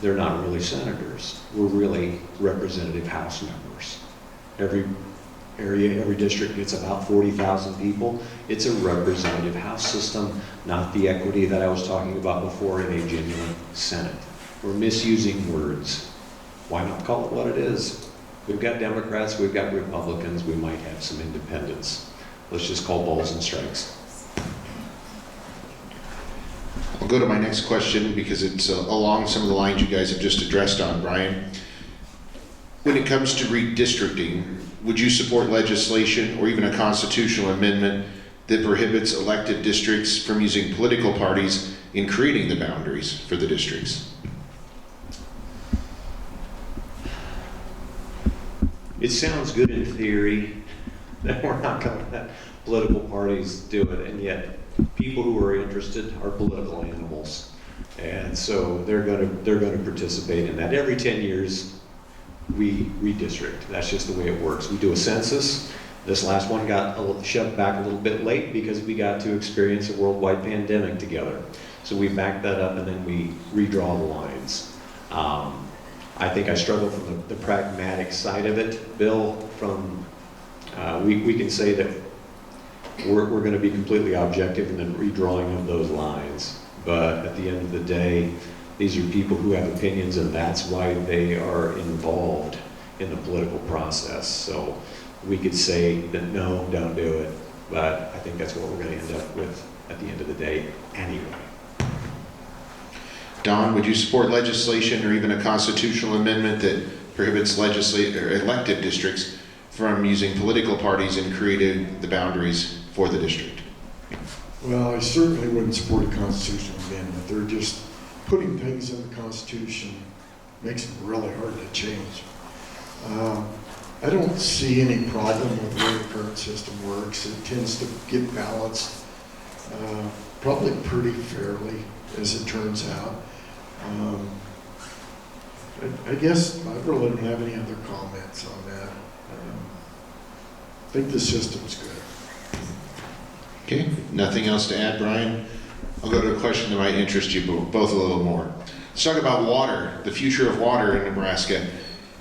They're not really senators. We're really representative House members. Every area, every district gets about 40,000 people. It's a representative House system, not the equity that I was talking about before in a genuine Senate. We're misusing words. Why not call it what it is? We've got Democrats, we've got Republicans, we might have some independents. Let's just call balls and strikes. I'll go to my next question because it's along some of the lines you guys have just addressed on, Brian. When it comes to redistricting, would you support legislation or even a constitutional amendment that prohibits elected districts from using political parties in creating the boundaries for the districts? It sounds good in theory that we're not going to let political parties do it, and yet people who are interested are political animals, and so they're going to participate in that. Every 10 years, we redistrict. That's just the way it works. We do a census, This last one got shoved back a little bit late because we got to experience a worldwide pandemic together. So we backed that up and then we redraw the lines. I think I struggle from the pragmatic side of it. Bill, from we can say that we're going to be completely objective in the redrawing of those lines. But at the end of the day, these are people who have opinions, and that's why they are involved in the political process. So we could say that no, don't do it, but I think that's what we're going to end up with at the end of the day anyway. Don, would you support legislation or even a constitutional amendment that prohibits elected districts from using political parties in creating the boundaries for the district? Well, I certainly wouldn't support a constitutional amendment. They're just putting things in the Constitution makes it really hard to change. I don't see any problem with the way the current system works. It tends to get balanced probably pretty fairly, as it turns out. I guess I really don't have any other comments on that. I think the system's good. Okay, nothing else to add, Brian? I'll go to a question that might interest you both a little more. Let's talk about water. The future of water in Nebraska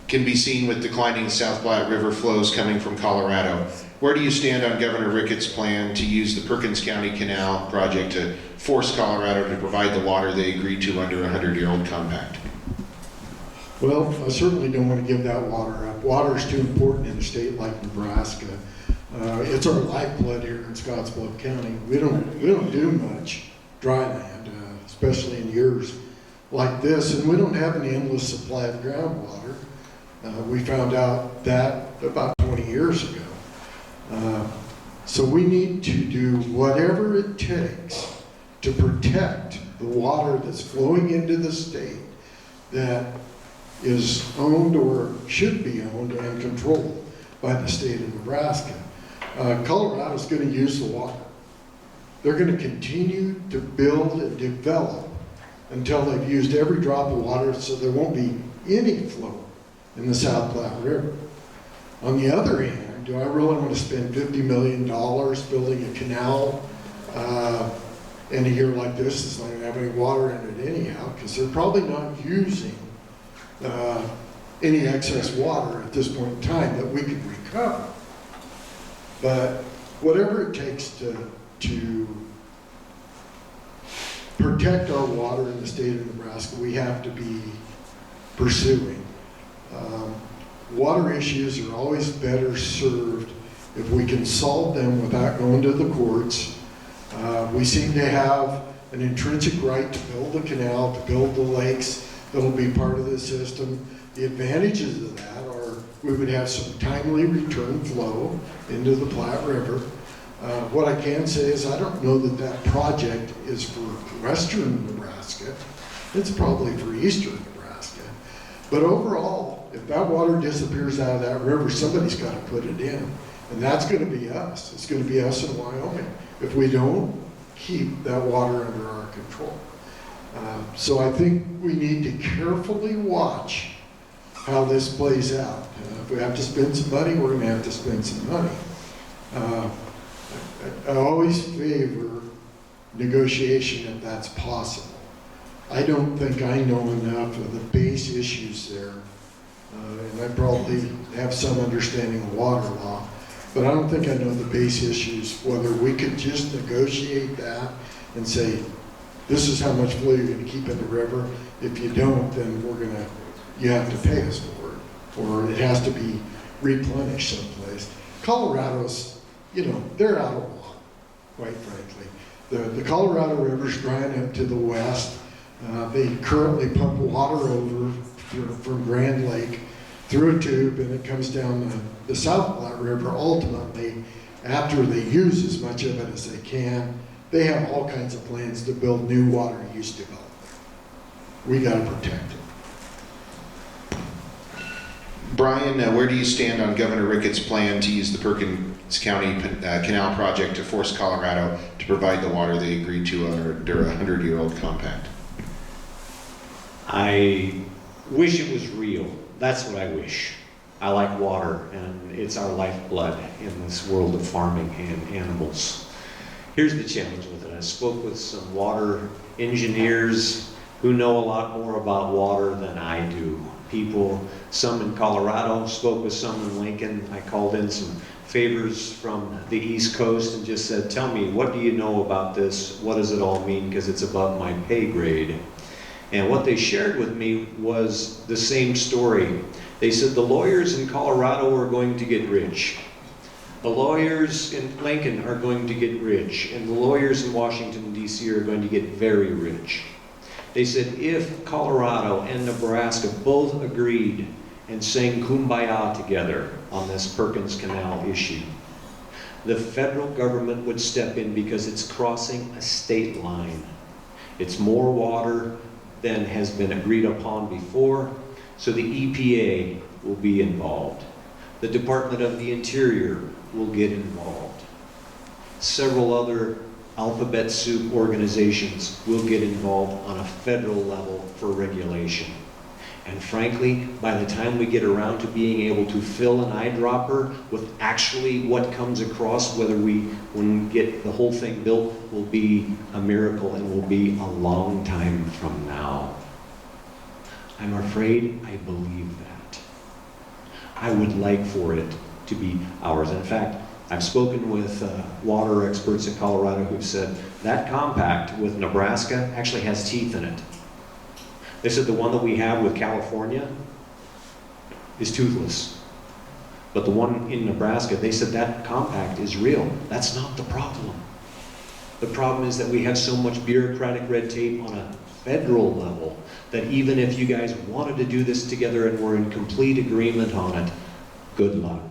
can be seen with declining South Platte River flows coming from Colorado. Where do you stand on Governor Ricketts' plan to use the Perkins County Canal project to force Colorado to provide the water they agreed to under a 100-year-old compact? Well, I certainly don't want to give that water up. Water is too important in a state like Nebraska. It's our lifeblood here in Scottsbluff County. We don't do much dry land, especially in years like this, and we don't have an endless supply of groundwater. We found out that about 20 years ago. So we need to do whatever it takes to protect the water that's flowing into the state that is owned or should be owned and controlled by the state of Nebraska. Colorado's going to use the water. They're going to continue to build and develop until they've used every drop of water, so there won't be any flow in the South Platte River. On the other hand, do I really want to spend $50 million building a canal in a year like this? It's not going to have any water in it anyhow, because they're probably not using any excess water at this point in time that we could recover. But whatever it takes to protect our water in the state of Nebraska, we have to be pursuing. Water issues are always better served if we can solve them without going to the courts. We seem to have an intrinsic right to build the canal, to build the lakes that'll be part of the system. The advantages of that are we would have some timely return flow into the Platte River. What I can say is I don't know that that project is for western Nebraska. It's probably for eastern Nebraska. But overall, if that water disappears out of that river, somebody's got to put it in. And that's going to be us. It's going to be us in Wyoming if we don't keep that water under our control. So I think we need to carefully watch how this plays out. If we have to spend some money, we're going to have to spend some money. I always favor negotiation if that's possible. I don't think I know enough of the base issues there, and I probably have some understanding of water law, but I don't think I know the base issues, whether we could just negotiate that and say, this is how much flow you're going to keep in the river. If you don't, then you have to pay us for it, or it has to be replenished someplace. Colorado's, they're out of water, quite frankly. The Colorado River's drying up to the west. They currently pump water over from Grand Lake through a tube, and it comes down the South Platte River. Ultimately, after they use as much of it as they can, they have all kinds of plans to build new water use development. We got to protect it. Brian, where do you stand on Governor Ricketts' plan to use the Perkins County Canal project to force Colorado to provide the water they agreed to under a 100-year-old compact? I wish it was real. That's what I wish. I like water, and it's our lifeblood in this world of farming and animals. Here's the challenge with it. I spoke with some water engineers who know a lot more about water than I do. People, some in Colorado, spoke with some in Lincoln. I called in some favors from the East Coast and just said, tell me, what do you know about this? What does it all mean? Because it's above my pay grade. And what they shared with me was the same story. They said the lawyers in Colorado are going to get rich. The lawyers in Lincoln are going to get rich. And the lawyers in Washington, D.C. are going to get very rich. They said if Colorado and Nebraska both agreed and sang Kumbaya together on this Perkins Canal issue, the federal government would step in because it's crossing a state line. It's more water than has been agreed upon before, so the EPA will be involved. The Department of the Interior will get involved. Several other alphabet soup organizations will get involved on a federal level for regulation. And frankly, by the time we get around to being able to fill an eyedropper with actually what comes across, when we get the whole thing built, will be a miracle and will be a long time from now. I'm afraid I believe that. I would like for it to be ours. In fact, I've spoken with water experts in Colorado who've said that compact with Nebraska actually has teeth in it. They said the one that we have with California is toothless. But the one in Nebraska, they said that compact is real. That's not the problem. The problem is that we have so much bureaucratic red tape on a federal level that even if you guys wanted to do this together and were in complete agreement on it, good luck.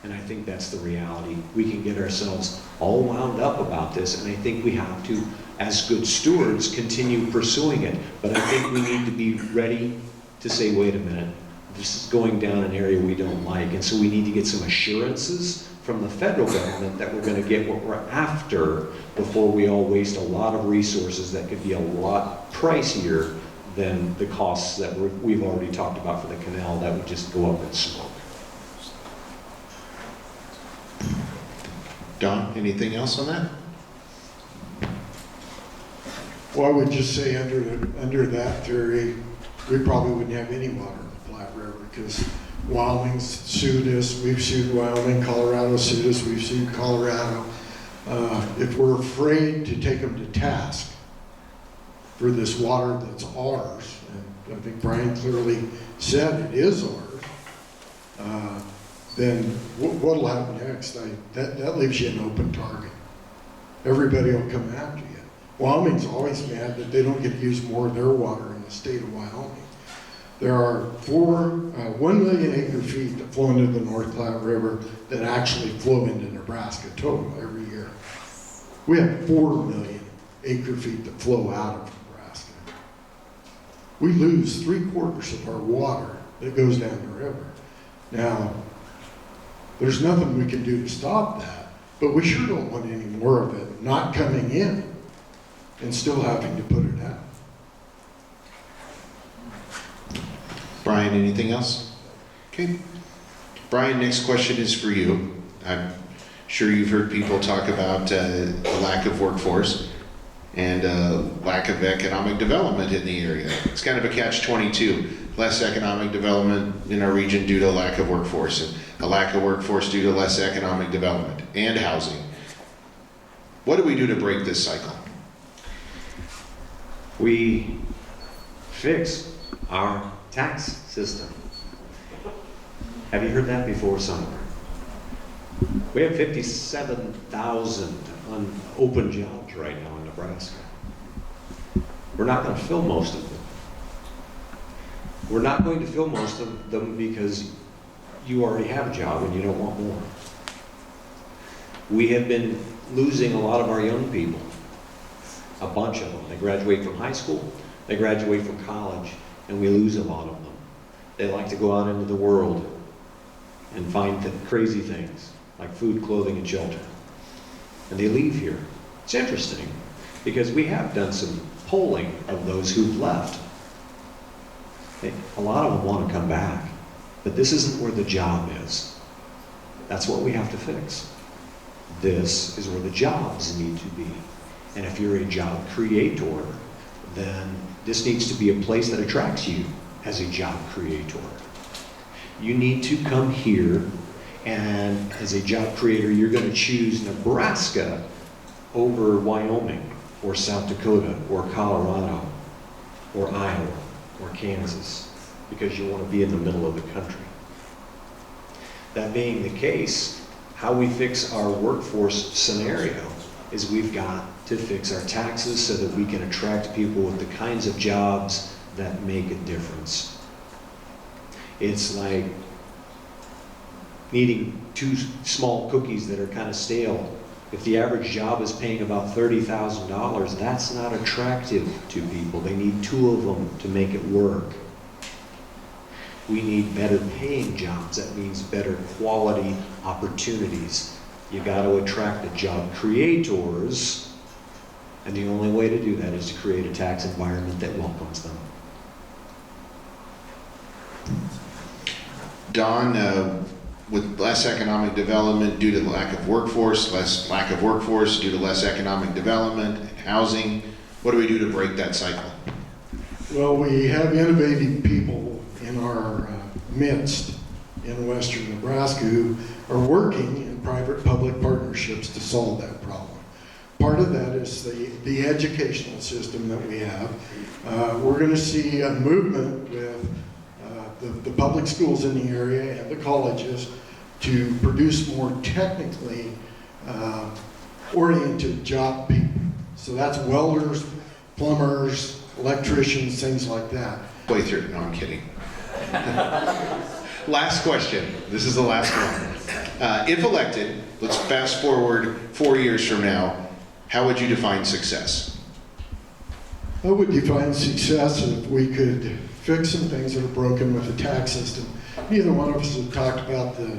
And I think that's the reality. We can get ourselves all wound up about this, and I think we have to, as good stewards, continue pursuing it. But I think we need to be ready to say, wait a minute, this is going down an area we don't like, and so we need to get some assurances from the federal government that we're going to get what we're after before we all waste a lot of resources that could be a lot pricier than the costs that we've already talked about for the canal that would just go up in smoke. Don, anything else on that? Well, I would just say under that theory, we probably wouldn't have any water in the Platte River because Wyoming's sued us, we've sued Wyoming, Colorado sued us, we've sued Colorado. If we're afraid to take them to task for this water that's ours, and I think Brian clearly said it is ours, then what'll happen next? That leaves you an open target. Everybody will come after you. Wyoming's always mad that they don't get to use more of their water in the state of Wyoming. There are 1 million acre feet that flow into the North Platte River that actually flow into Nebraska total every year. We have 4 million acre feet that flow out of Nebraska. We lose 3/4 of our water that goes down the river. Now, there's nothing we can do to stop that, but we sure don't want any more of it not coming in and still having to put it out. Brian, anything else? Okay. Brian, next question is for you. I'm sure you've heard people talk about the lack of workforce and lack of economic development in the area. It's kind of a catch-22. Less economic development in our region due to lack of workforce, and a lack of workforce due to less economic development and housing. What do we do to break this cycle? We fix our tax system. Have you heard that before somewhere? We have 57,000 open jobs right now in Nebraska. We're not going to fill most of them. We're not going to fill most of them because you already have a job and you don't want more. We have been losing a lot of our young people. A bunch of them. They graduate from high school, they graduate from college, and we lose a lot of them. They like to go out into the world and find crazy things like food, clothing, and shelter. And they leave here. It's interesting because we have done some polling of those who've left. A lot of them want to come back. But this isn't where the job is. That's what we have to fix. This is where the jobs need to be. And if you're a job creator, then this needs to be a place that attracts you as a job creator. You need to come here, and as a job creator, you're going to choose Nebraska over Wyoming, or South Dakota, or Colorado, or Iowa, or Kansas, because you want to be in the middle of the country. That being the case, how we fix our workforce scenario is we've got to fix our taxes so that we can attract people with the kinds of jobs that make a difference. It's like eating 2 small cookies that are kind of stale. If the average job is paying about $30,000, that's not attractive to people. They need 2 of them to make it work. We need better paying jobs. That means better quality opportunities. You got to attract the job creators, and the only way to do that is to create a tax environment that welcomes them. Don, with less economic development due to the lack of workforce, less lack of workforce due to less economic development and housing, what do we do to break that cycle? Well, we have innovative people in our midst in western Nebraska who are working in private-public partnerships to solve that problem. Part of that is the educational system that we have. We're going to see a movement with the public schools in the area and the colleges to produce more technically oriented job people. So that's welders, plumbers, electricians, things like that. Way through. No, I'm kidding. Last question. This is the last one. If elected, let's fast forward 4 years from now, how would you define success? I would define success if we could fix some things that are broken with the tax system. Neither one of us have talked about the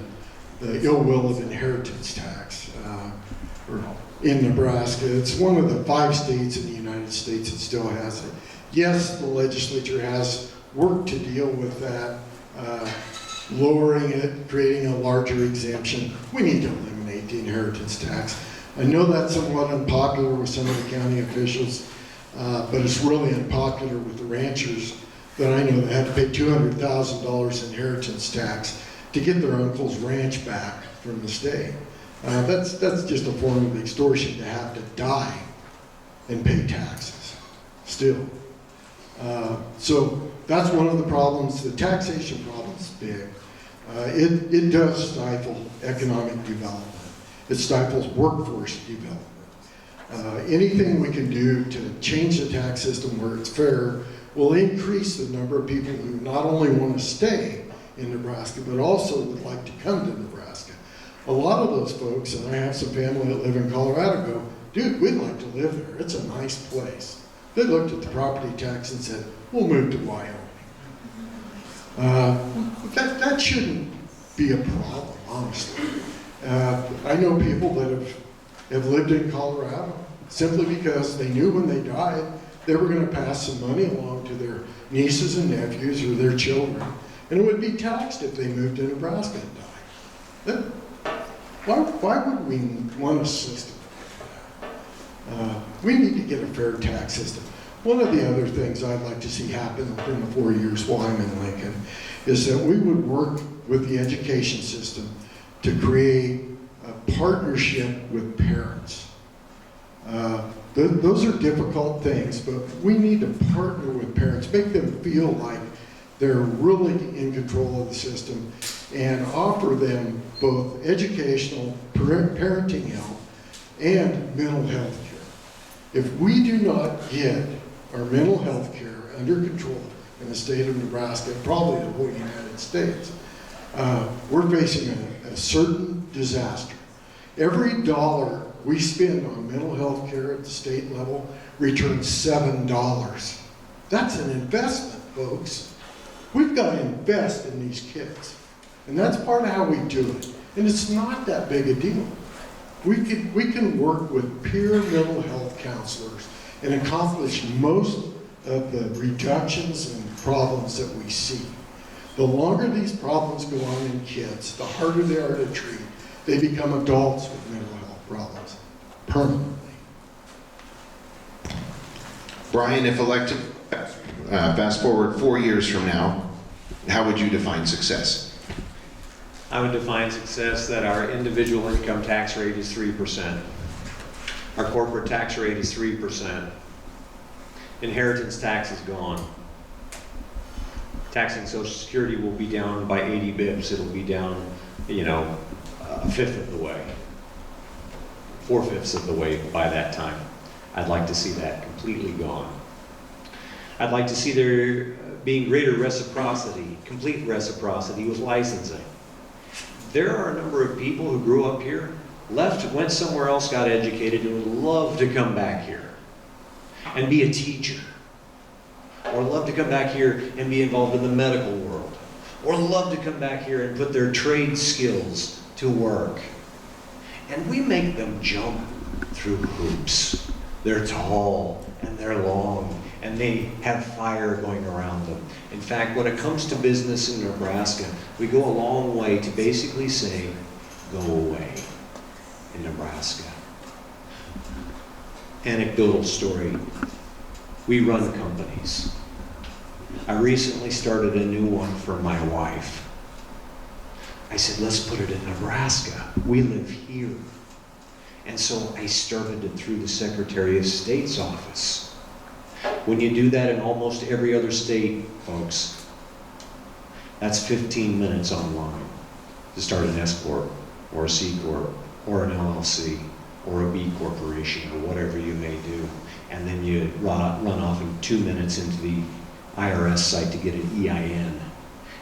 ill will of inheritance tax or in Nebraska. It's one of the 5 states in the United States that still has it. Yes, the legislature has work to deal with that, lowering it, creating a larger exemption. We need to eliminate the inheritance tax. I know that's somewhat unpopular with some of the county officials, but it's really unpopular with the ranchers that I know that had to pay $200,000 inheritance tax to get their uncle's ranch back from the state. That's just a form of extortion to have to die and pay taxes still. So that's one of the problems. The taxation problem is big. It does stifle economic development. It stifles workforce development. Anything we can do to change the tax system where it's fair will increase the number of people who not only want to stay in Nebraska, but also would like to come to Nebraska. A lot of those folks, and I have some family that live in Colorado, go, dude, we'd like to live there. It's a nice place. They looked at the property tax and said, we'll move to Wyoming. That shouldn't be a problem, honestly. I know people that have lived in Colorado simply because they knew when they died they were going to pass some money along to their nieces and nephews or their children, and it would be taxed if they moved to Nebraska and died. Why would we want a system like that? We need to get a fair tax system. One of the other things I'd like to see happen within the 4 years while I'm in Lincoln is that we would work with the education system to create a partnership with parents. Those are difficult things, but we need to partner with parents, make them feel like they're really in control of the system, and offer them both educational, parenting help, and mental health care. If we do not get our mental health care under control in the state of Nebraska, probably the whole United States, we're facing a certain disaster. Every dollar we spend on mental health care at the state level returns $7. That's an investment, folks. We've got to invest in these kids. And that's part of how we do it. And it's not that big a deal. We can work with peer mental health counselors and accomplish most of the reductions and problems that we see. The longer these problems go on in kids, the harder they are to treat. They become adults with mental health problems permanently. Brian, if elected, fast forward 4 years from now, how would you define success? I would define success that our individual income tax rate is 3%. Our corporate tax rate is 3%. Inheritance tax is gone. Taxing Social Security will be down by 80 bips. It'll be down, a fifth of the way. 4/5 of the way by that time. I'd like to see that completely gone. I'd like to see there being greater reciprocity, complete reciprocity with licensing. There are a number of people who grew up here, left, went somewhere else, got educated, and would love to come back here and be a teacher. Or love to come back here and be involved in the medical world. Or love to come back here and put their trade skills to work. And we make them jump through hoops. They're tall and they're long and they have fire going around them. In fact, when it comes to business in Nebraska, we go a long way to basically say, go away in Nebraska. Anecdotal story. We run companies. I recently started a new one for my wife. I said, let's put it in Nebraska. We live here. And so I started it through the Secretary of State's office. When you do that in almost every other state, folks, that's 15 minutes online to start an S Corp or a C Corp or an LLC or a B Corporation or whatever you may do. And then you run off in 2 minutes into the IRS site to get an EIN.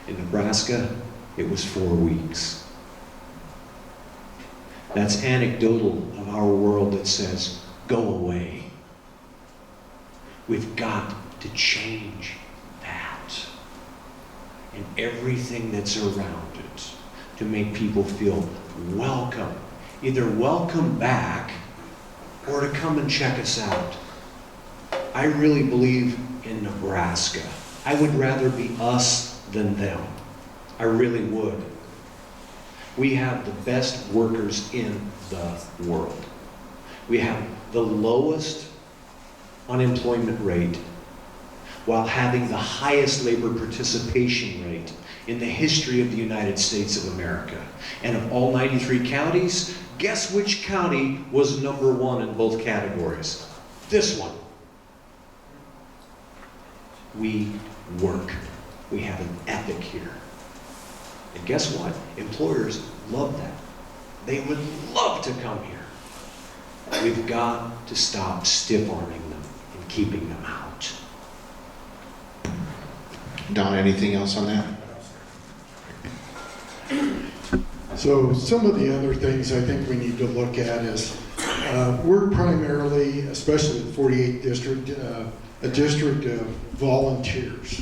In Nebraska, it was 4 weeks. That's anecdotal of our world that says, go away. We've got to change that and everything that's around it to make people feel welcome. Either welcome back or to come and check us out. I really believe in Nebraska. I would rather be us than them. I really would. We have the best workers in the world. We have the lowest unemployment rate while having the highest labor participation rate in the history of the United States of America. And of all 93 counties, guess which county was number 1 in both categories? This one. We work. We have an ethic here. And guess what? Employers love that. They would love to come here. We've got to stop stiff-arming them and keeping them out. Don, anything else on that? So some of the other things I think we need to look at is we're primarily, especially the 48th district, a district of volunteers.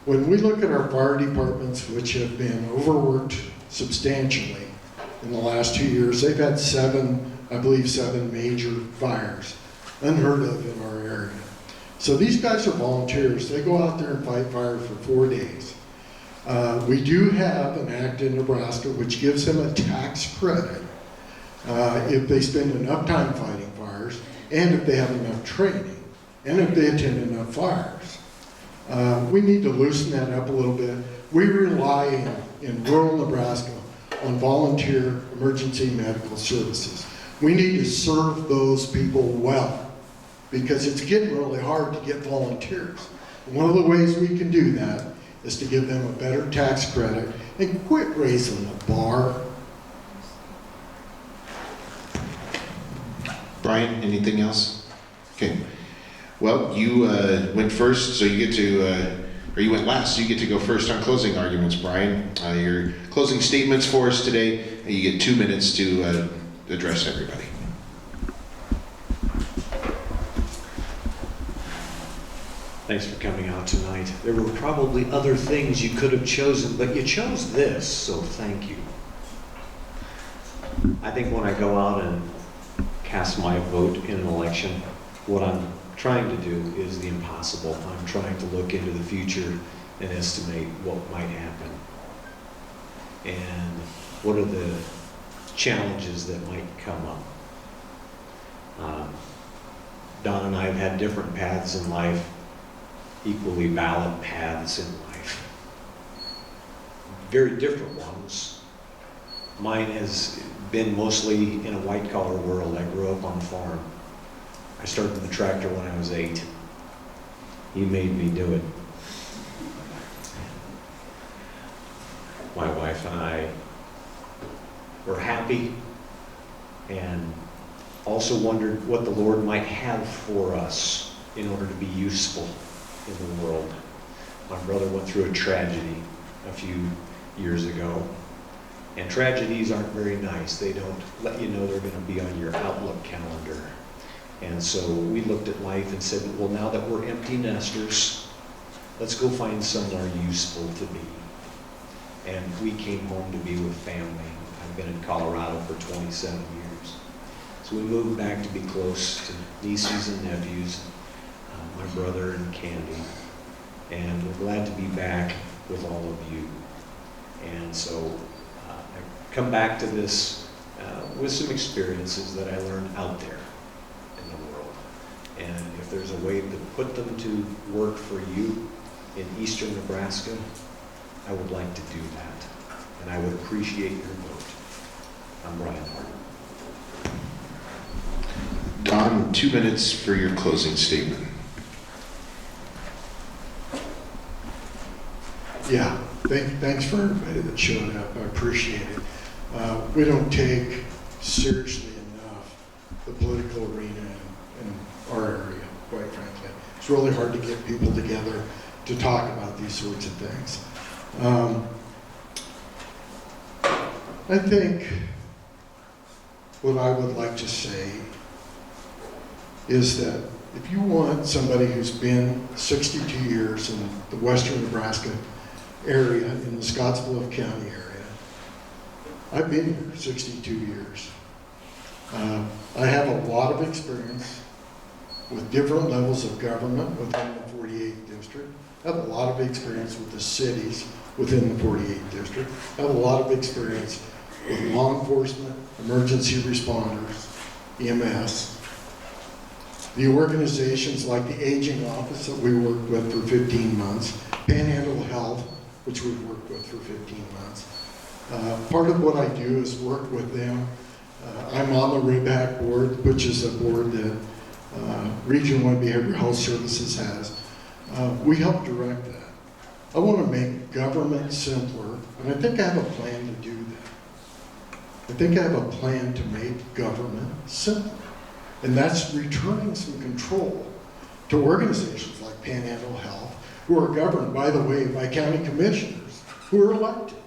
When we look at our fire departments, which have been overworked substantially in the last 2 years, they've had 7 major fires, unheard of in our area. So these guys are volunteers. They go out there and fight fire for 4 days. We do have an act in Nebraska which gives them a tax credit if they spend enough time fighting fires and if they have enough training and if they attend enough fires. We need to loosen that up a little bit. We rely in rural Nebraska on volunteer emergency medical services. We need to serve those people well because it's getting really hard to get volunteers. One of the ways we can do that is to give them a better tax credit and quit raising the bar. Brian, anything else? Okay. Well, you went first, so you get to, or you went last, so you get to go first on closing arguments, Brian. Your closing statements for us today, and you get 2 minutes to address everybody. Thanks for coming out tonight. There were probably other things you could have chosen, but you chose this, so thank you. I think when I go out and cast my vote in an election, what I'm trying to do is the impossible. I'm trying to look into the future and estimate what might happen. And what are the challenges that might come up. Don and I have had different paths in life, equally valid paths in life. Very different ones. Mine has been mostly in a white-collar world. I grew up on a farm. I started the tractor when I was 8. He made me do it. My wife and I were happy and also wondered what the Lord might have for us in order to be useful in the world. My brother went through a tragedy a few years ago, and tragedies aren't very nice. They don't let you know they're going to be on your Outlook calendar. And so we looked at life and said, well, now that we're empty nesters, let's go find somewhere useful to be. And we came home to be with family. I've been in Colorado for 27 years. So we moved back to be close to nieces and nephews, my brother and Candy. And we're glad to be back with all of you. And so I come back to this with some experiences that I learned out there in the world. And if there's a way to put them to work for you in eastern Nebraska, I would like to do that. And I would appreciate your vote. I'm Brian Hart. Don, 2 minutes for your closing statement. Yeah, thanks for everybody that showed up. I appreciate it. We don't take seriously enough the political arena in our area, quite frankly. It's really hard to get people together to talk about these sorts of things. I think what I would like to say is that if you want somebody who's been 62 years in the western Nebraska area, in the Scottsbluff County area, I've been here 62 years. I have a lot of experience with different levels of government within the 48th district. I have a lot of experience with the cities within the 48th district. I have a lot of experience with law enforcement, emergency responders, EMS, the organizations like the Aging Office that we worked with for 15 months, Panhandle Health, which we've worked with for 15 months. Part of what I do is work with them. I'm on the RIBAC board, which is a board that Region 1 Behavioral Health Services has. We help direct that. I want to make government simpler, and I think I have a plan to do that. I think I have a plan to make government simpler, and that's returning some control to organizations like Panhandle Health, who are governed, by the way, by county commissioners who are elected.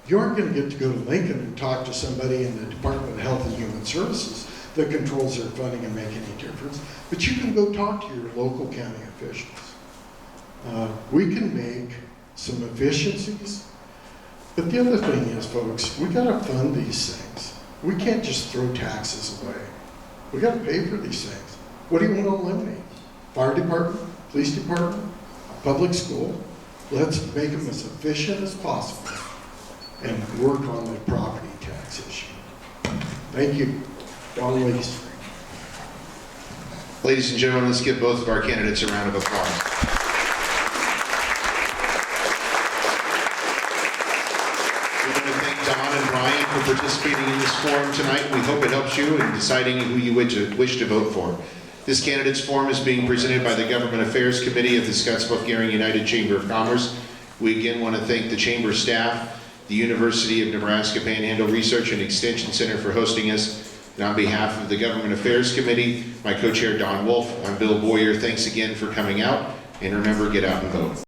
You aren't going to get to go to Lincoln and talk to somebody in the Department of Health and Human Services that controls their funding and make any difference, but you can go talk to your local county officials. We can make some efficiencies, but the other thing is, folks, we got to fund these things. We can't just throw taxes away. We got to pay for these things. What do you want to eliminate? Fire department, police department, public school? Let's make them as efficient as possible and work on the property tax issue. Thank you. Don Lees. Ladies and gentlemen, let's give both of our candidates a round of applause. We want to thank Don and Brian for participating in this forum tonight. We hope it helps you in deciding who you wish to vote for. This candidates forum is being presented by the Government Affairs Committee of the Scottsbluff-Gehring United Chamber of Commerce. We again want to thank the Chamber staff, the University of Nebraska Panhandle Research and Extension Center for hosting us. And on behalf of the Government Affairs Committee, my co-chair Don Wolf, I'm Bill Boyer. Thanks again for coming out, and remember, get out and vote.